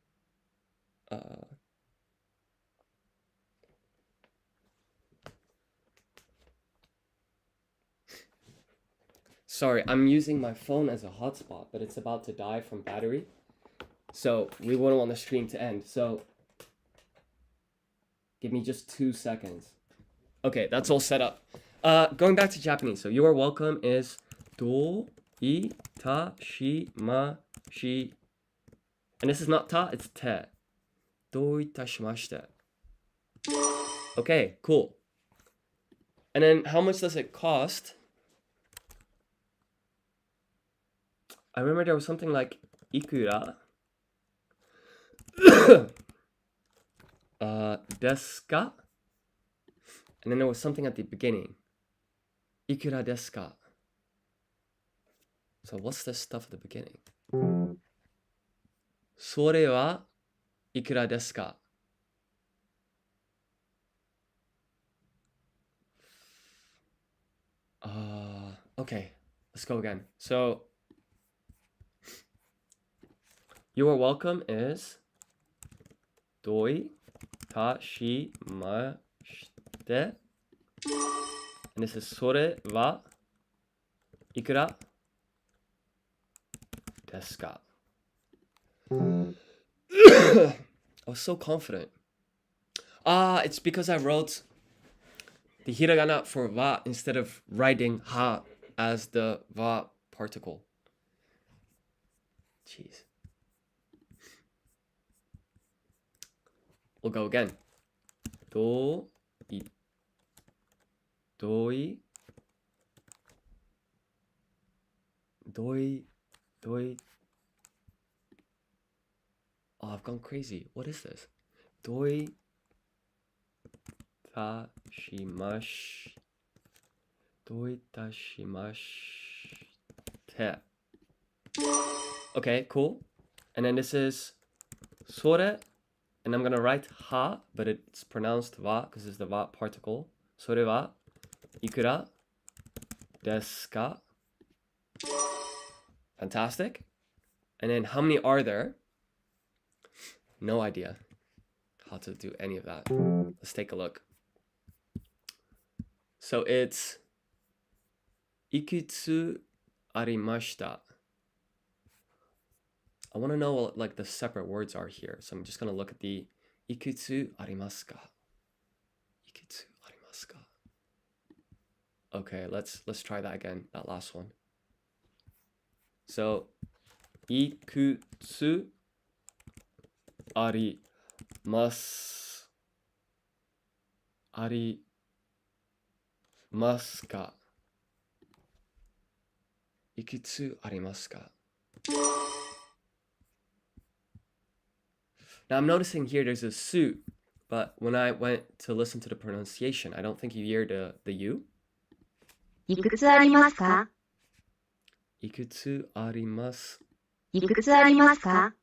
Sorry, I'm using my phone as a hotspot, but it's about to die from battery. So we wouldn't want the stream to end. So give me just 2 seconds. Okay, that's all set up. Going back to Japanese. So you are welcome is do itashimashi. And this is not ta, it's te. Do itashimashite. Okay, cool. And then how much does it cost? I remember there was something like ikura desu ka? And then there was something at the beginning. Ikura desu ka? So what's this stuff at the beginning? それはいくらですか? Okay, let's go again. So You are welcome is どいたしまして and this is それはいくらですか I was so confident. It's because I wrote the hiragana for wa instead of writing ha as the wa particle. Jeez. We'll go again. どいどいどいどい Oh, I've gone crazy. What is this? どいたしましどいたしまして Okay, cool. And then this is それ and I'm gonna write ha, but it's pronounced wa because it's the wa particle. それはいくらですか Fantastic. And then how many are there? No idea how to do any of that. Let's take a look. So it's いくつありました I want to know what like the separate words are here. So I'm just going to look at the いくつありますかいくつありますか Okay, let's try that again, that last one. So いくつありますありますかいくつありますか Now I'm noticing here there's a su, but when I went to listen to the pronunciation, I don't think you hear the u. いくつありますかいくつありますいくつありますか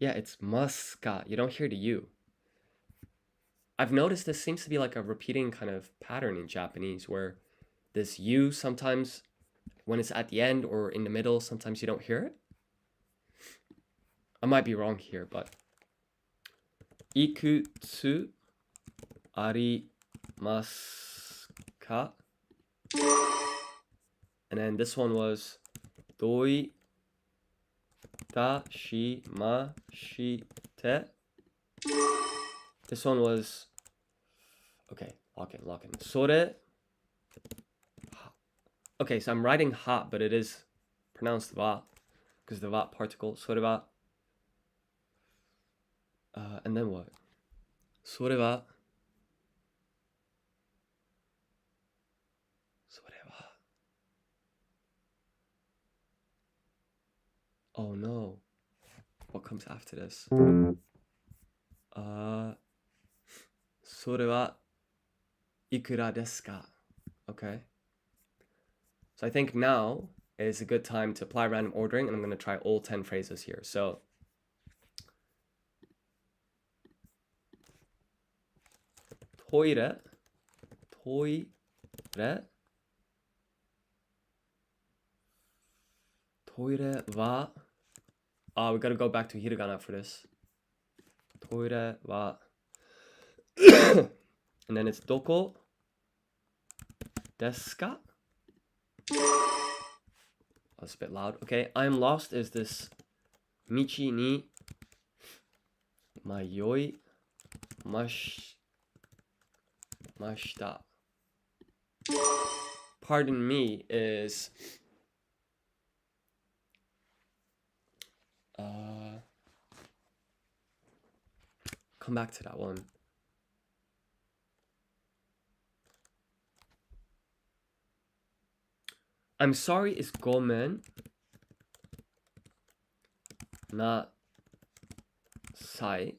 Yeah, it's muska. You don't hear the u. I've noticed this seems to be like a repeating kind of pattern in Japanese where this u sometimes when it's at the end or in the middle, sometimes you don't hear it. I might be wrong here, but いくつありますか And then this one was どいたしまして This one was okay, lock in. それ Okay, so I'm writing ha, but it is pronounced wa because the wa particle それは and then what? それは Oh no. What comes after this? それはいくらですか Okay. So I think now is a good time to apply random ordering, and I'm going to try all 10 phrases here. So, トイレトイレトイレは we gotta go back to hiragana for this. トイレは and then it's どこですか That's a bit loud. Okay, I'm lost is this 道に迷いました Pardon me is come back to that one. I'm sorry is ごめんなさい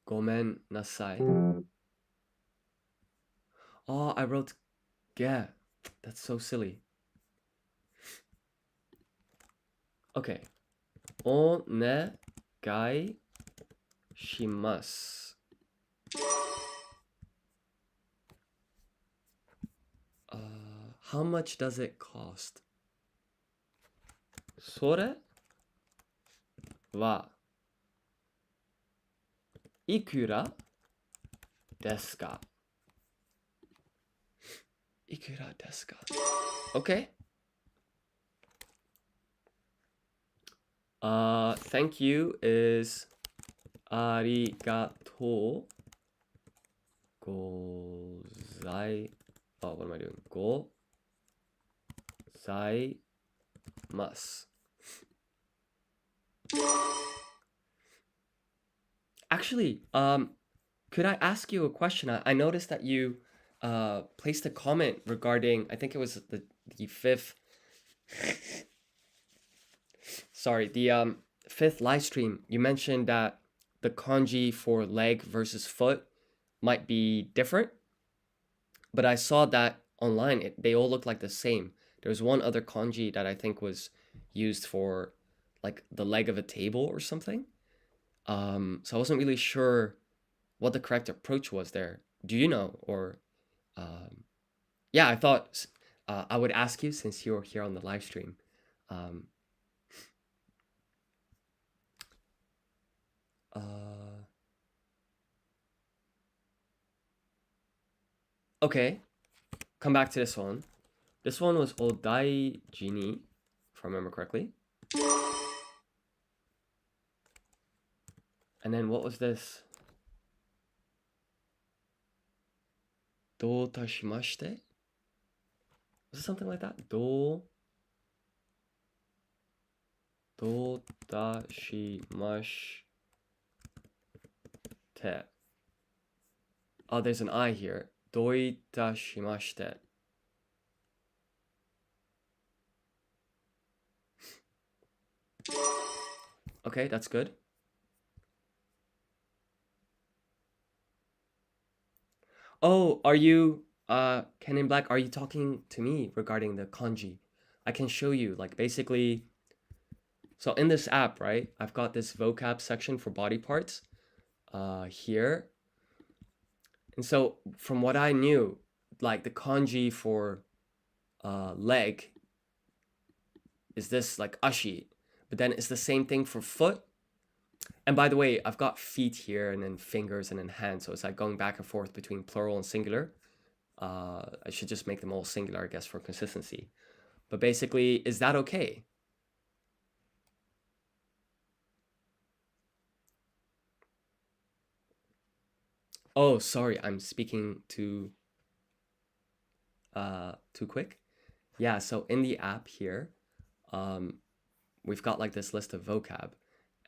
ごめんなさい Oh, I wrote get. That's so silly. Okay. お願いします。How much does it cost? それはいくらですかいくらですか Okay. Thank you is ありがとうございwhat am I doing? ございます Actually, could I ask you a question? I noticed that you placed a comment regarding, I think it was the fifth, sorry, the fifth live stream. You mentioned that the kanji for leg versus foot might be different, but I saw that online. They all look like the same. There's one other kanji that I think was used for like the leg of a table or something. So I wasn't really sure what the correct approach was there. Do you know? Or yeah, I thought I would ask you since you're here on the live stream. Um, okay, come back to this one. This one was odaiji ni, if I remember correctly. And then what was this? どうたしまして? Was it something like that? どうたしまして. Oh, there's an I here. どういたしまして. Okay, that's good. Oh, are you Ken in Black, are you talking to me regarding the kanji? I can show you like basically so in this app, right? I've got this vocab section for body parts here. And so from what I knew, like the kanji for leg is this like ashi, but then it's the same thing for foot. And by the way, I've got feet here and then fingers and then hands, so it's like going back and forth between plural and singular. I should just make them all singular, I guess, for consistency. But basically, is that okay? Oh, sorry, I'm speaking too quick. Yeah, so in the app here, we've got like this list of vocab,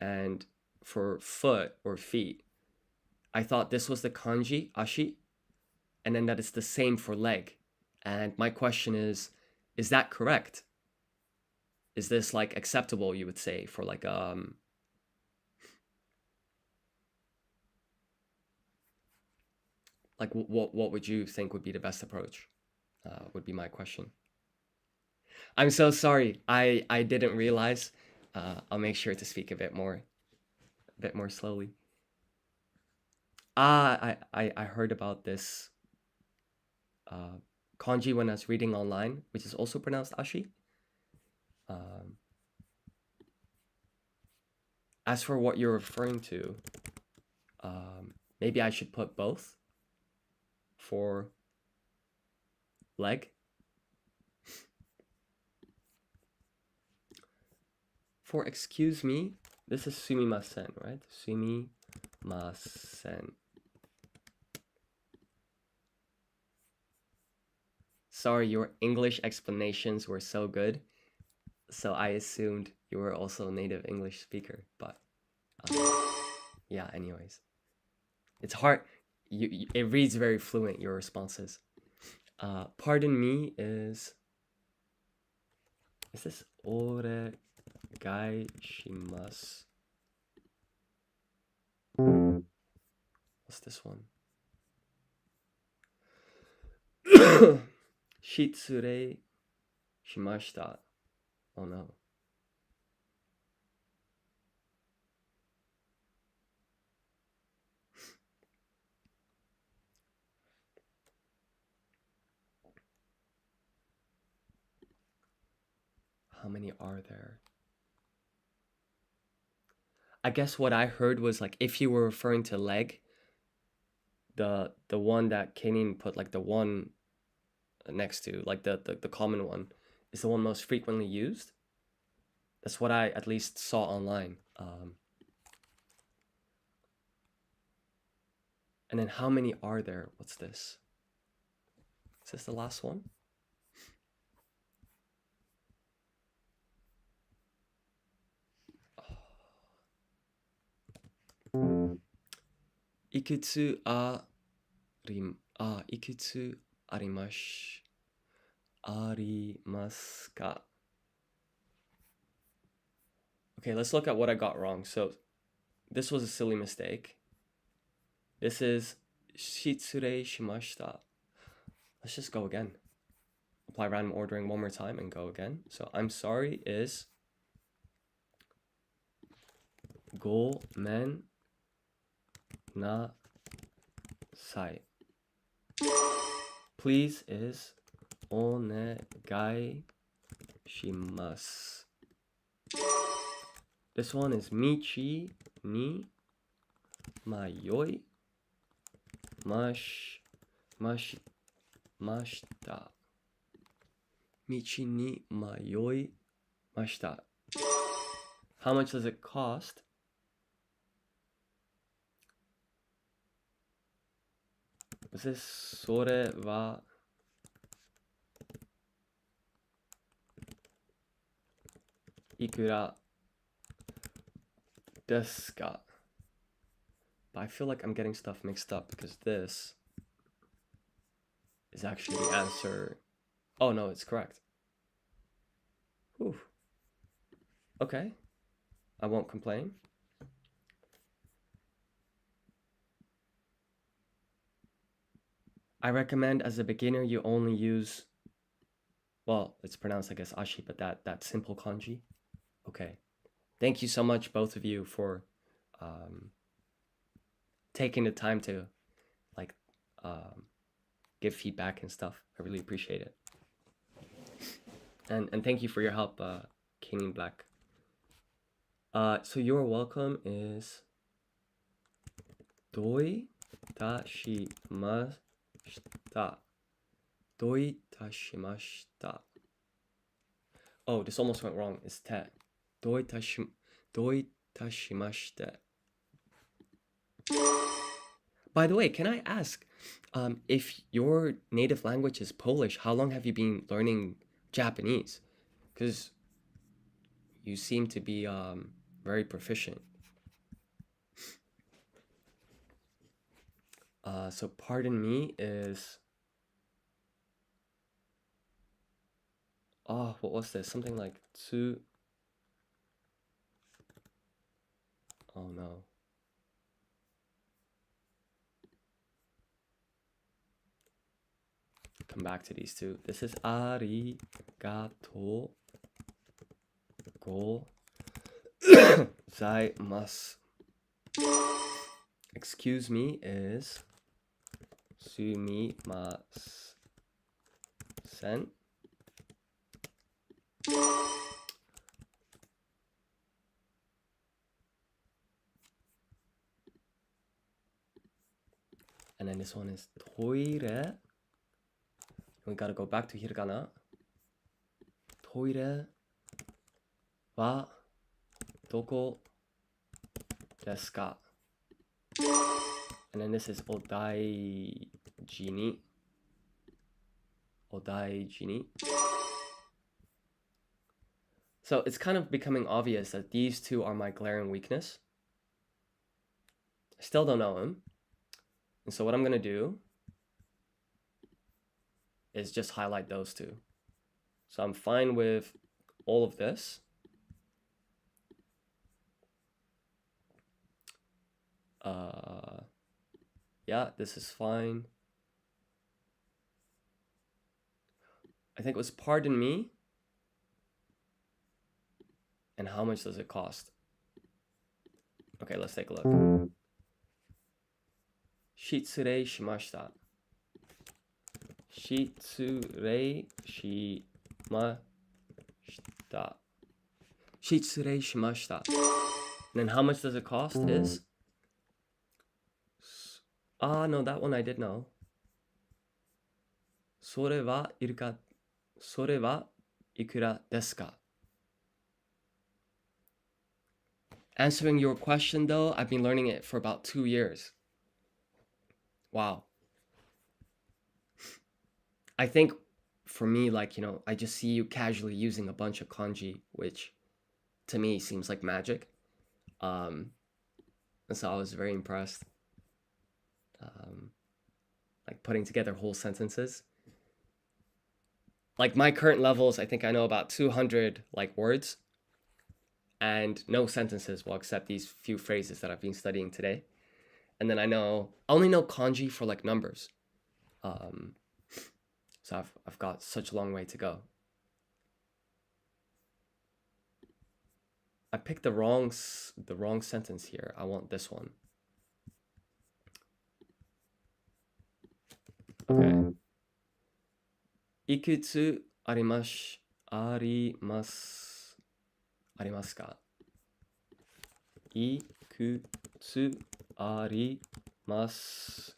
and for foot or feet, I thought this was the kanji ashi, and then that it's the same for leg. And my question is that correct? Is this like acceptable, you would say, for like what would you think would be the best approach? Would be my question. I'm so sorry. I didn't realize. I'll make sure to speak a bit more slowly. I heard about this kanji when I was reading online, which is also pronounced ashi. As for what you're referring to, maybe I should put both for leg. For excuse me, this is sumimasen, right? Sumimasen. Sorry, your English explanations were so good, so I assumed you were also a native English speaker, but yeah, anyways. It's hard. It reads very fluent, your responses. Pardon me is this oregai shimasu? What's this one? Shitsure shimashita. Oh no. How many are there? I guess what I heard was like if you were referring to leg, the one that Kenin put like the one next to, like the common one, is the one most frequently used. That's what I at least saw online. And then how many are there? What's this? Is this the last one? Ikutsu ikutsu arimasu ka? Okay, let's look at what I got wrong. So this was a silly mistake. This is shitsurei shimashita. Let's just go again. Apply random ordering one more time and go again. So I'm sorry is gomen nasai. Please is onegai shimasu. This one is michi ni mayoi mashita. Michi ni mayoi mashita. How much does it cost? Was this sore wa ikura desu ka? But I feel like I'm getting stuff mixed up because this is actually the answer. Oh no, it's correct. Whew. Okay, I won't complain. I recommend as a beginner you only use, well, it's pronounced I guess ashi, but that simple kanji. Okay, thank you so much both of you for taking the time to like give feedback and stuff. I really appreciate it. And thank you for your help, Kenin Black. So your welcome is doi tashimashita. Doi tashimashita. Oh, this almost went wrong. It's te. Doi tashimashita. By the way, can I ask, if your native language is Polish, how long have you been learning Japanese? Because you seem to be very proficient. So pardon me is, what was this? Something like tsu. Oh no. Come back to these two. This is arigato gozaimasu. Excuse me is sumimasen. And then this one is toire. We gotta go back to hiragana. Toire wa doko desu ka? And then this is odaijini. Odaijini. So it's kind of becoming obvious that these two are my glaring weakness. I still don't know them. And so what I'm gonna do is just highlight those two. So I'm fine with all of this. Yeah, this is fine. I think it was pardon me. And how much does it cost? Okay, let's take a look. Shitsurei shimashita. Shitsurei shimashita. Shitsurei shimashita. And then how much does it cost is... no, that one I did know. それはいくらですか? Answering your question though, I've been learning it for about 2 years. Wow. I think for me, like, I just see you casually using a bunch of kanji, which to me seems like magic. And so I was very impressed. Like putting together whole sentences. Like my current levels, I think I know about 200 like words and no sentences will accept these few phrases that I've been studying today. And then I only know kanji for like numbers. So I've got such a long way to go. I picked the wrong sentence here. I want this one. Okay. いくつありますか? いくつあります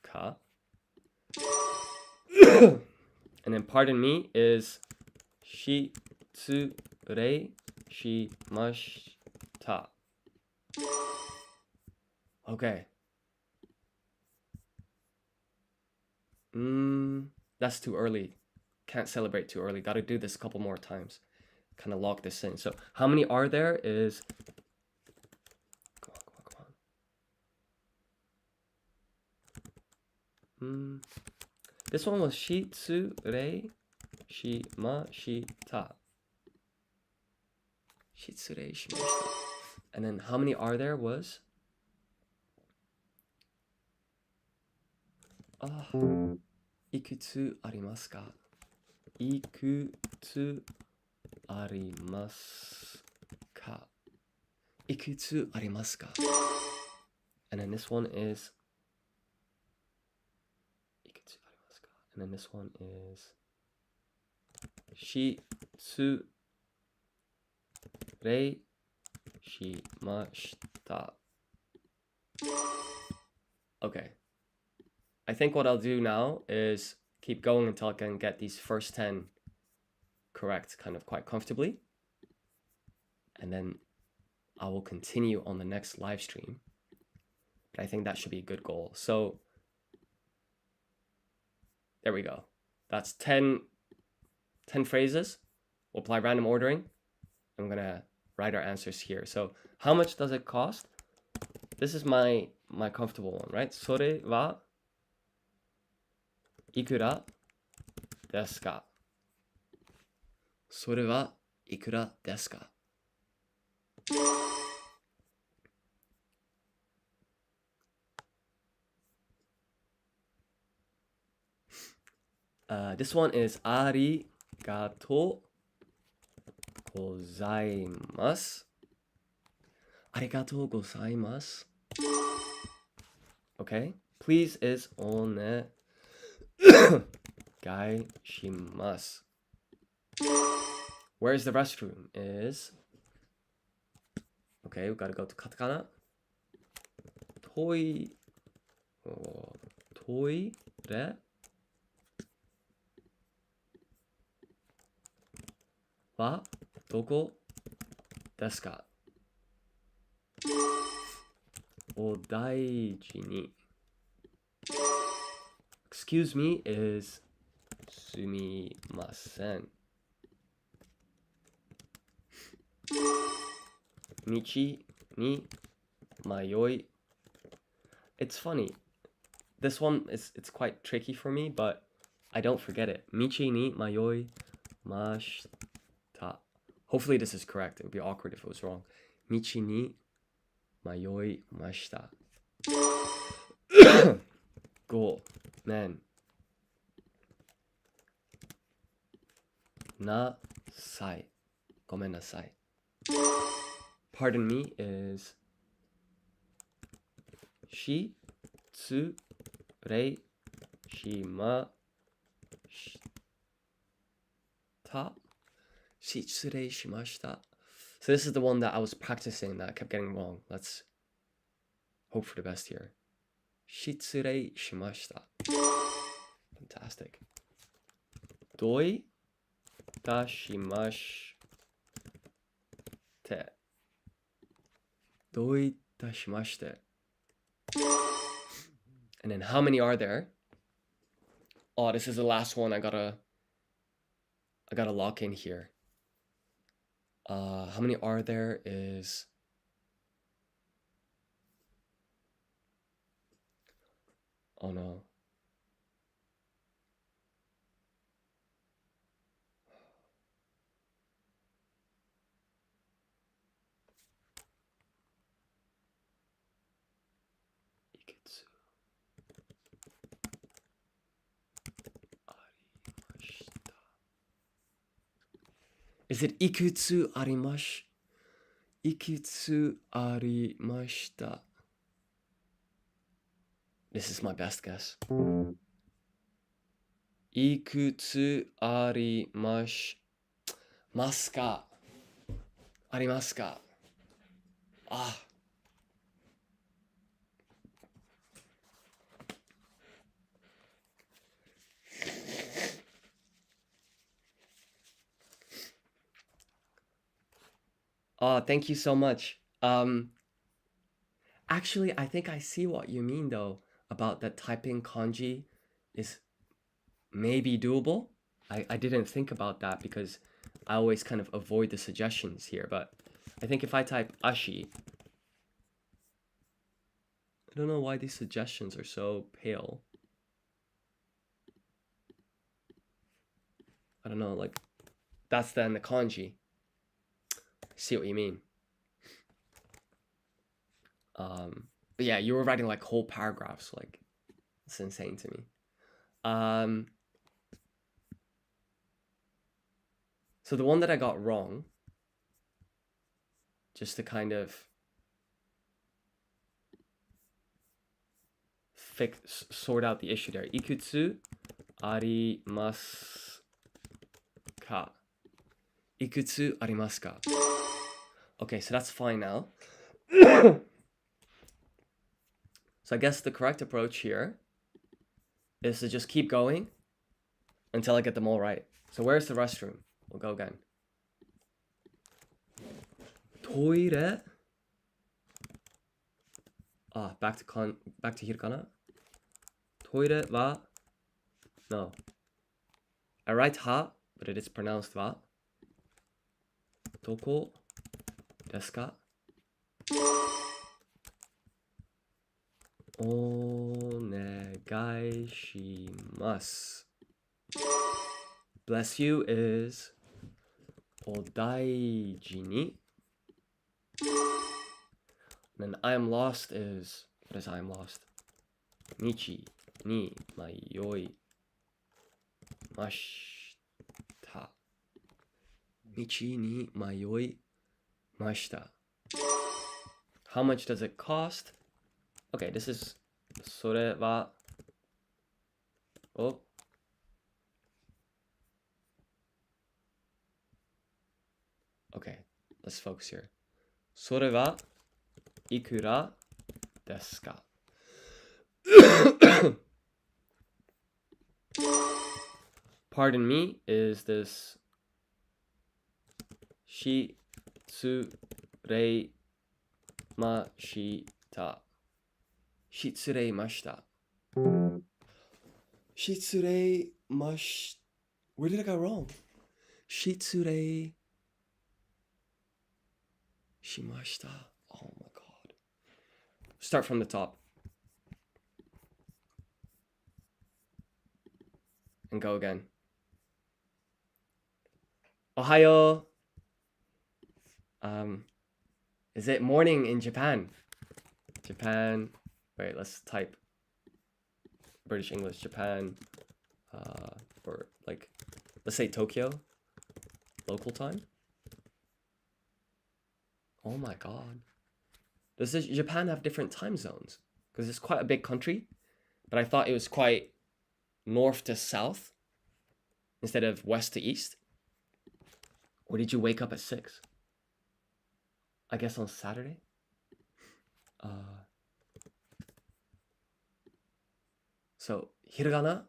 か? And then pardon me is 失礼しました. Okay. That's too early. Can't celebrate too early. Gotta do this a couple more times. Kind of lock this in. So how many are there is... Come on. This one was 失礼しました. 失礼しました. And then how many are there was...いくつありますか? いくつありますか? いくつありますか? And then this one is... いくつありますか? And then this one is... 失礼しました. Okay. I think what I'll do now is keep going until I can get these first 10 correct kind of quite comfortably. And then I will continue on the next live stream. But I think that should be a good goal. So there we go. That's 10 phrases. We'll apply random ordering. I'm going to write our answers here. So how much does it cost? This is my comfortable one, right? それはいくらですか? それはいくらですか? This one is ありがとうございます. ありがとうございます. Okay. Please is お願いします. Where's the restroom is... Okay, we've got to go to katakana. トイレはどこですか? お大事に. Excuse me is すみません. 道に迷い. It's funny. This one it's quite tricky for me, but I don't forget it. 道に迷いました. Hopefully this is correct. It would be awkward if it was wrong. 道に迷いました. ごめんなさい. ごめんなさい. Pardon me is 失礼しました. 失礼しました. So this is the one that I was practicing that I kept getting wrong. Let's hope for the best here. Shitsurei shimashita. Fantastic. Doi dashimashite. Doi dashimashite. And then how many are there? Oh, this is the last one I gotta lock in here. How many are there is... Oh no. Ikutsu arimashita. Is it ikutsu arimash? Ikutsu arimashita. This is my best guess. Ikutsu arimash... Maska. Arimaska. Ah. Oh, thank you so much. Actually, I think I see what you mean though about that typing kanji is maybe doable. I didn't think about that because I always kind of avoid the suggestions here, but I think if I type ashi, I don't know why these suggestions are so pale. I don't know, like that's then the kanji. I see what you mean. But yeah, you were writing like whole paragraphs, like it's insane to me. So the one that I got wrong, just to kind of sort out the issue there. Ikutsu arimasu ka. Ikutsu arimasu ka. Okay, so that's fine now. So I guess the correct approach here is to just keep going until I get them all right. So where's the restroom? We'll go again. Toire. Back to hiragana. Toire wa. No. I write ha, but it is pronounced wa. Doko desu ka? Onegai shimasu. Bless you is odaiji ni. And then I am lost is, what is I am lost? Michi ni mayoi mashita. Michi ni mayoi mashita. How much does it cost? Okay, this is sore wa. Oh. Okay, let's focus here. Sore wa ikura desu ka? Pardon me, is this shitsurei mashita? Shitsurei mashita. Shitsurei mash... Where did I go wrong? Shitsurei shimashita. Oh my god. Start from the top. And go again. Ohayo. Is it morning in Japan? Japan. Wait, let's type British English. Japan. Or like, let's say Tokyo. Local time. Oh my god. Does Japan have different time zones? Because it's quite a big country, but I thought it was quite north to south instead of west to east. Or did you wake up at 6? I guess on Saturday. So, hiragana,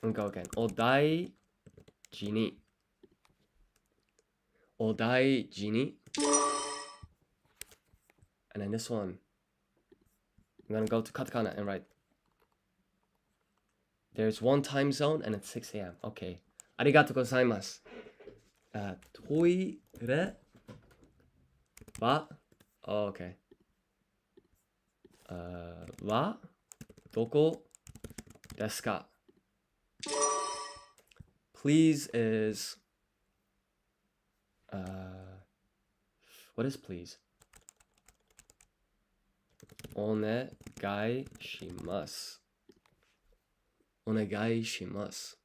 and go again. Odaiji ni. Odaiji ni. And then this one, I'm gonna go to katakana and write. There's one time zone and it's 6 a.m. Okay. Arigatou gozaimasu. Toire wa. Oh, okay. Wa doko desu ka? Please is what is please? Onegai shimasu. Onegai shimasu.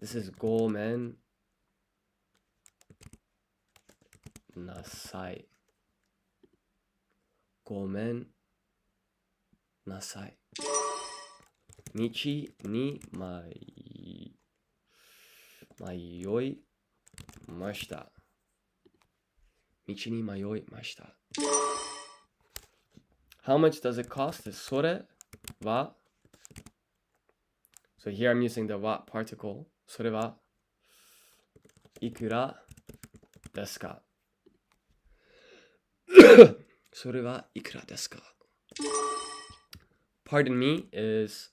This is gomen nasai. Gomen nasai. Michi ni mayoi mashita. Michi ni mayoi mashita. How much does it cost? Is sore wa. So here I'm using the wa particle. Sore wa ikura desu ka? Sore wa ikura desu ka? Pardon me is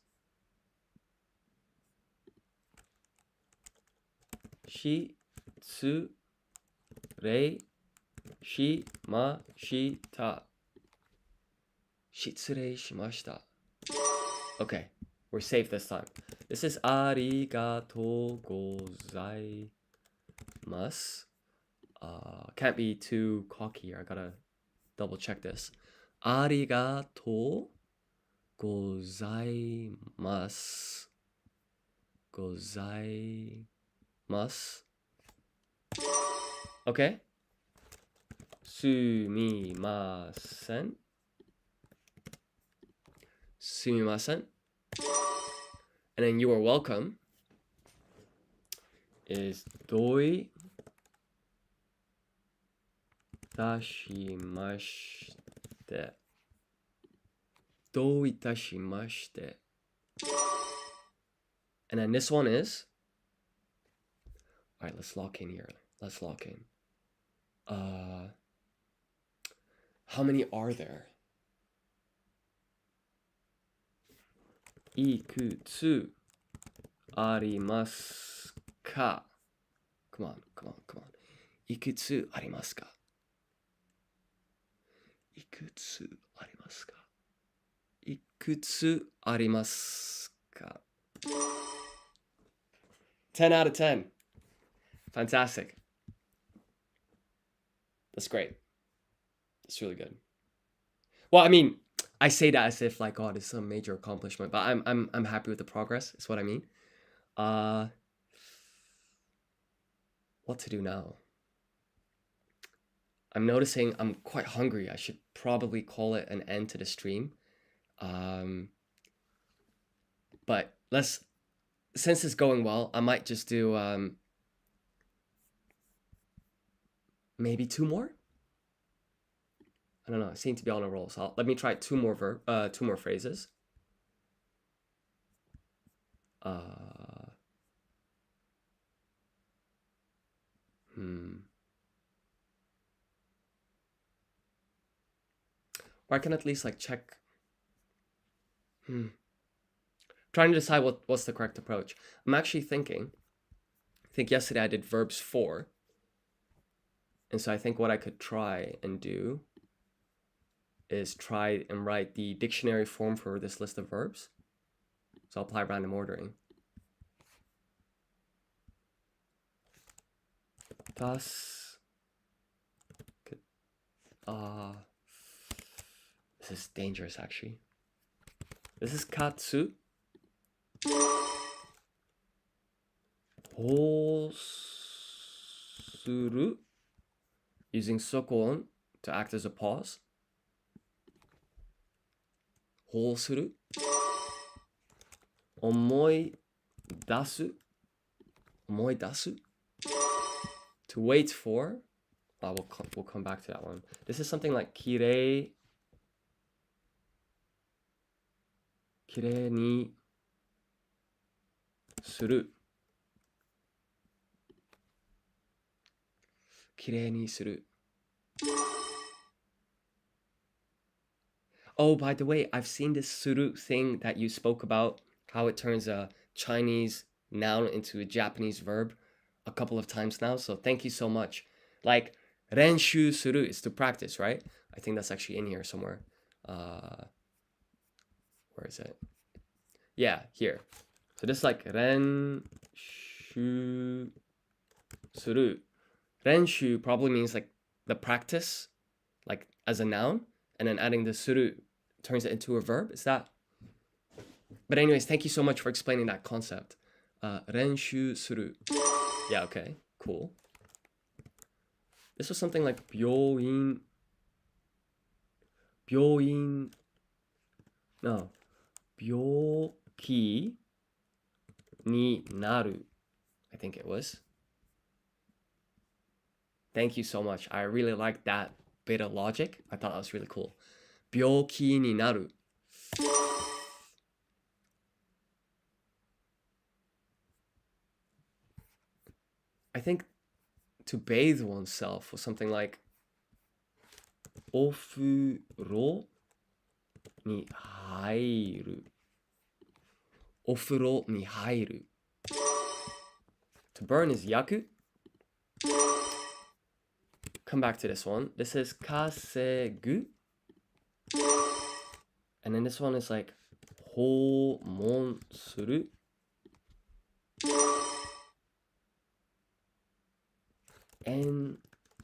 shitsurei shimashita. Shitsurei shimashita. Okay, we're safe this time. This is arigatou gozaimasu. Can't be too cocky here. I gotta double check this. Arigatou gozaimasu. Gozaimasu. Okay. Sumimasen. Sumimasen. And then you are welcome is doi itashimashite. Doi itashimashite. And then this one is, all right, let's lock in here. Let's lock in. How many are there? Ikutsu arimasu ka? Come on. Ikutsu arimasu ka? Ikutsu arimasu ka? Ikutsu arimasu ka? 10 out of 10. Fantastic. That's great. That's really good. Well, I mean, I say that as if like, oh, this is some major accomplishment, but I'm happy with the progress. Is what I mean. What to do now? I'm noticing I'm quite hungry. I should probably call it an end to the stream. But since it's going well, I might just do maybe 2 more. I don't know. I seem to be on a roll. So let me try 2 more phrases. Or I can at least like check. Trying to decide what's the correct approach. I'm actually thinking. I think yesterday I did verbs 4. And so I think what I could try and do is try and write the dictionary form for this list of verbs. So I'll apply random ordering. Das. This is dangerous actually. This is katsu. Hosuru. Using sokon to act as a pause. Hosuru. Omoi dasu. Omoi dasu. To wait for, we'll come back to that one. This is something like kirei ni suru. Kirei ni suru. Oh, by the way, I've seen this suru thing that you spoke about, how it turns a Chinese noun into a Japanese verb a couple of times now. So thank you so much. Like, renshu suru is to practice, right? I think that's actually in here somewhere. Where is it? Yeah, here. So this is like renshu suru. Renshu probably means like the practice, like as a noun, and then adding the suru turns it into a verb. Is that? But anyways, thank you so much for explaining that concept. Renshu suru. Yeah, okay, cool. This was something like byoin. No. Byoki ni naru. I think it was. Thank you so much. I really liked that bit of logic. I thought that was really cool. Byoki ni naru. I think to bathe oneself was something like ofuro ni hairu. Ofuro ni hairu. To burn is yaku. Come back to this one. This is kasegu. And then this one is like homon suru.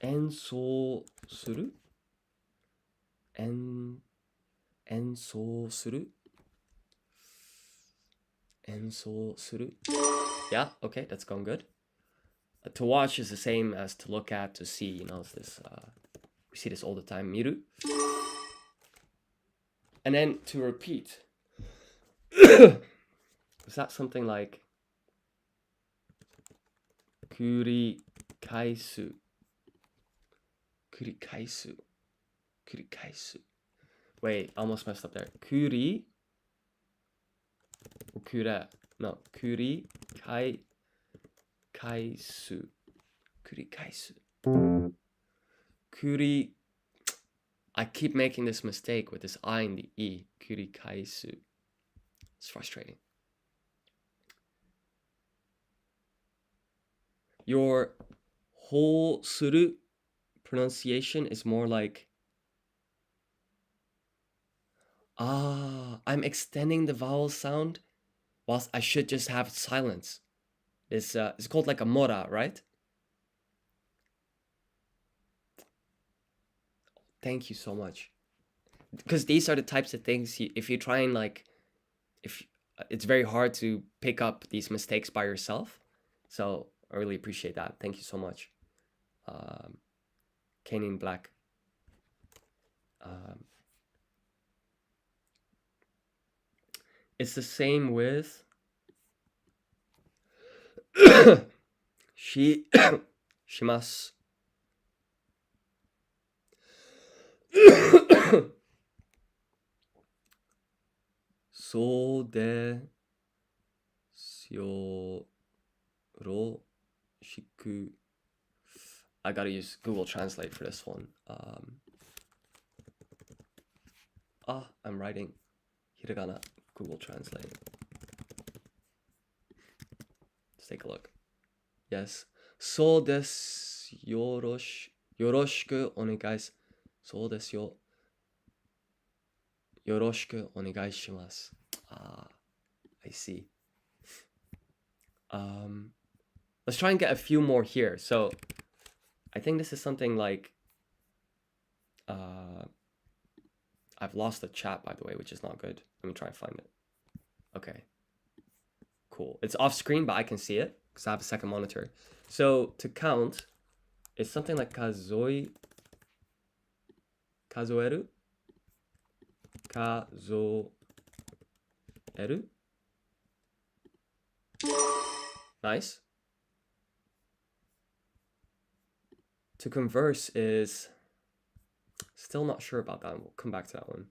Ensou suru. Ensou suru. Ensou suru. Yeah, okay, that's going good. To watch is the same as to look at, to see, you know, it's this, we see this all the time, miru. And then to repeat. Is that something like kurikaisu? Kurikaisu. Kurikaisu. Wait, I almost messed up there. Kuri. Kure. No, kurikaisu. Kurikaisu. Kuri. I keep making this mistake with this I and the E. Kurikaisu. It's frustrating. Your whole suru pronunciation is more like I'm extending the vowel sound whilst I should just have silence. It's called like a mora, right? Thank you so much. Because these are the types of things if you try and like, if it's very hard to pick up these mistakes by yourself. So I really appreciate that. Thank you so much. Canyon Black. It's the same with shimasu. So desu yoroshiku. I gotta use Google Translate for this one. I'm writing hiragana. Google Translate. Let's take a look. Yes. So desu yoroshiku onegai. So desu yo. Yoroshiku onegai shimasu. I see. Let's try and get a few more here. So I think this is something like I've lost the chat, by the way, which is not good. Let me try and find it. Okay. Cool. It's off screen, but I can see it because I have a second monitor. So to count, it's something like kazoeru. Nice. To converse is still not sure about that. We'll come back to that one.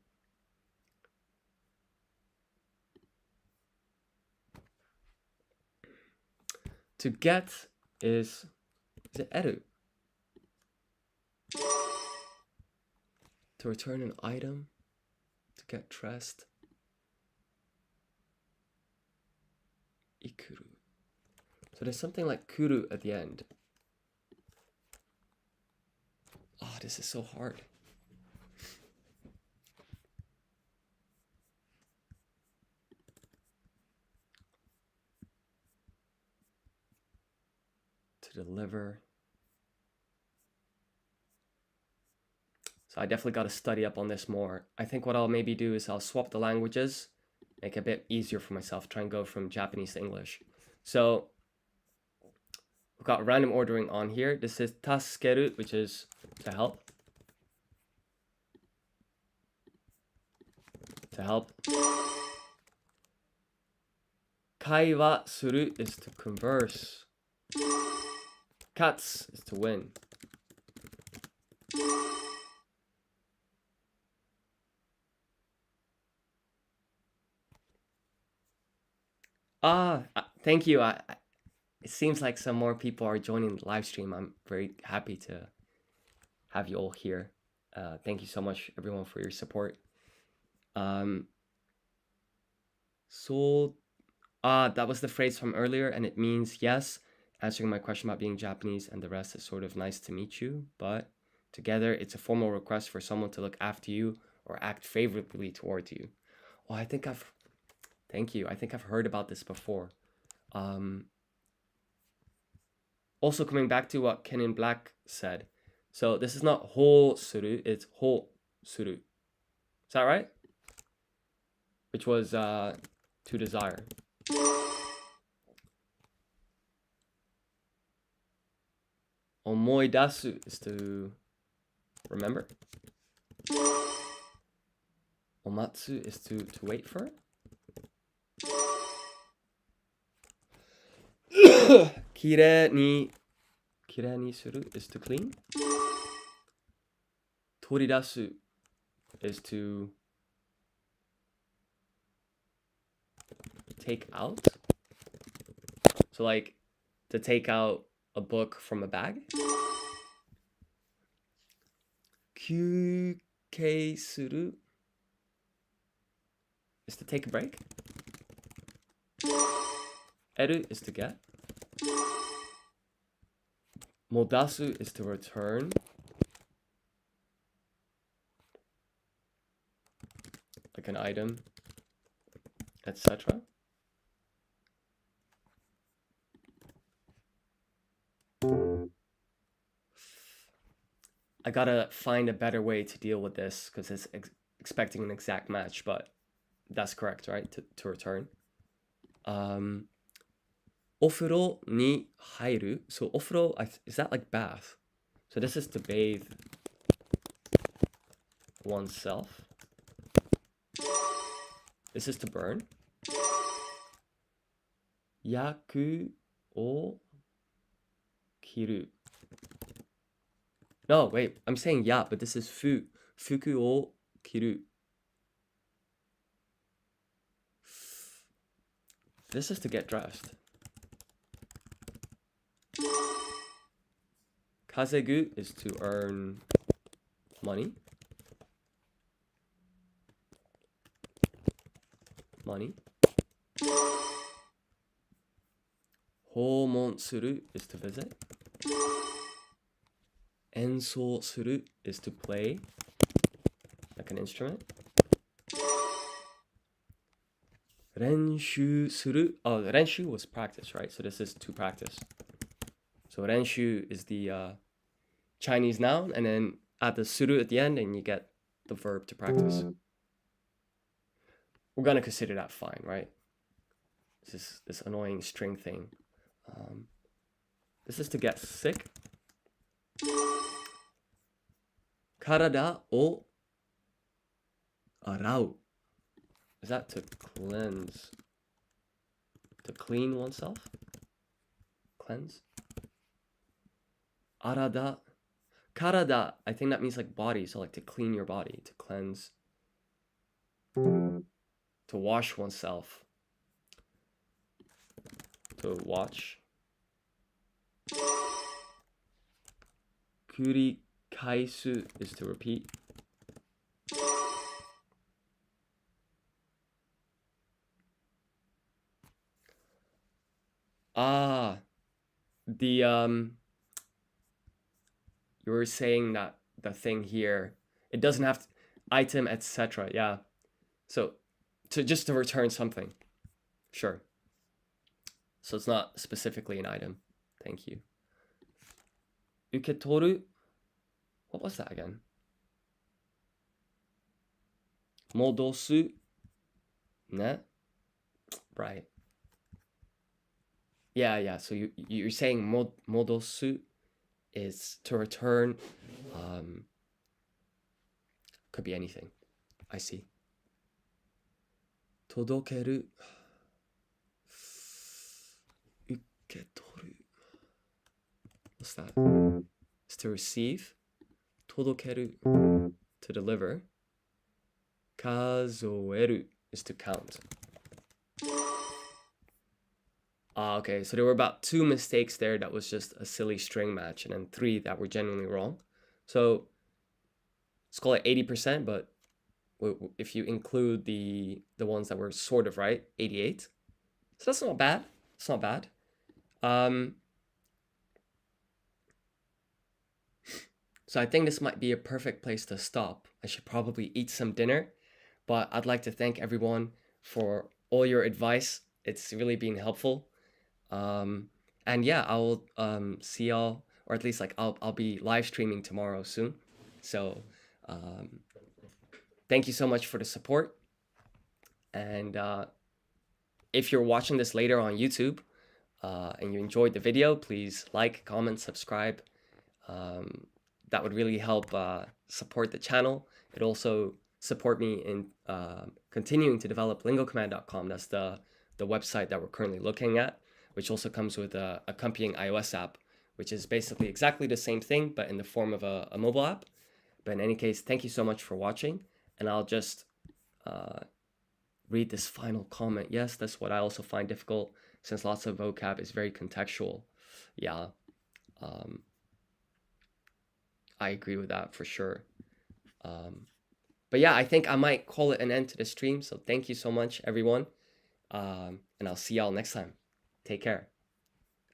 To get is it eru? To return an item, to get dressed. Ikuru. So there's something like kuru at the end. Oh, this is so hard. To deliver. So I definitely got to study up on this more. I think what I'll maybe do is I'll swap the languages, make it a bit easier for myself, try and go from Japanese to English. So we've got random ordering on here. This is taskeru, which is to help. To help. Kaiwa suru is to converse. Katsu is to win. Thank you. It seems like some more people are joining the live stream. I'm very happy to have you all here. Thank you so much, everyone, for your support. So, that was the phrase from earlier, and it means yes, answering my question about being Japanese, and the rest is sort of nice to meet you, but together it's a formal request for someone to look after you or act favorably towards you. Oh, thank you. I think I've heard about this before. Also coming back to what Ken in Black said. So this is not ho suru, it's ho suru. Is that right? Which was to desire. Omoidasu is to remember. Omatsu is to wait for. Kirei ni suru is to clean. Toridasu is to take out. So like to take out a book from a bag. Kyukei suru is to take a break. Eru is to get. Modasu is to return. Like an item, etc. I gotta find a better way to deal with this because it's expecting an exact match, but that's correct, right? To return. Ofuro ni hairu. So ofuro, is that like bath? So this is to bathe oneself. This is to burn. Yaku o kiru. No, wait, I'm saying ya, but this is fuku o kiru. This is to get dressed. Kazegu is to earn money. Homon suru is to visit. Ensou suru is to play, like an instrument. Renshu suru. Oh, renshu was practice, right? So this is to practice. So renshu is the Chinese noun, and then add the suru at the end, and you get the verb to practice. We're gonna consider that fine, right? This annoying string thing. This is to get sick. Karada o arau. Is that to cleanse? To clean oneself? Cleanse? Arada Karada, I think that means like body, so like to clean your body, to cleanse, to wash oneself, to watch. Kurikaisu is to repeat. Ah, the you were saying that the thing here, it doesn't have to, item, etc. Yeah. So just to return something. Sure. So it's not specifically an item. Thank you. Uketoru. What was that again? Modosu. Ne? Right. Yeah. So you're saying modosu is to return. Could be anything. I see. Todokeru. Uketoru. What's that? It's to receive. Todokeru, to deliver. Kazoeru is to count. Okay, so there were about 2 mistakes there that was just a silly string match, and then 3 that were genuinely wrong. So let's call it 80%, but if you include the ones that were sort of right, 88. So that's not bad. It's not bad. So I think this might be a perfect place to stop. I should probably eat some dinner, but I'd like to thank everyone for all your advice. It's really been helpful. And yeah, I will see y'all, or at least like I'll be live streaming tomorrow soon. So thank you so much for the support. And if you're watching this later on YouTube and you enjoyed the video, please like, comment, subscribe. That would really help support the channel. It also support me in continuing to develop lingocommand.com. That's the website that we're currently looking at, which also comes with a accompanying iOS app, which is basically exactly the same thing, but in the form of a mobile app. But in any case, thank you so much for watching. And I'll just read this final comment. Yes, that's what I also find difficult, since lots of vocab is very contextual. Yeah. I agree with that for sure. But yeah, I think I might call it an end to the stream. So thank you so much, everyone. And I'll see y'all next time. Take care.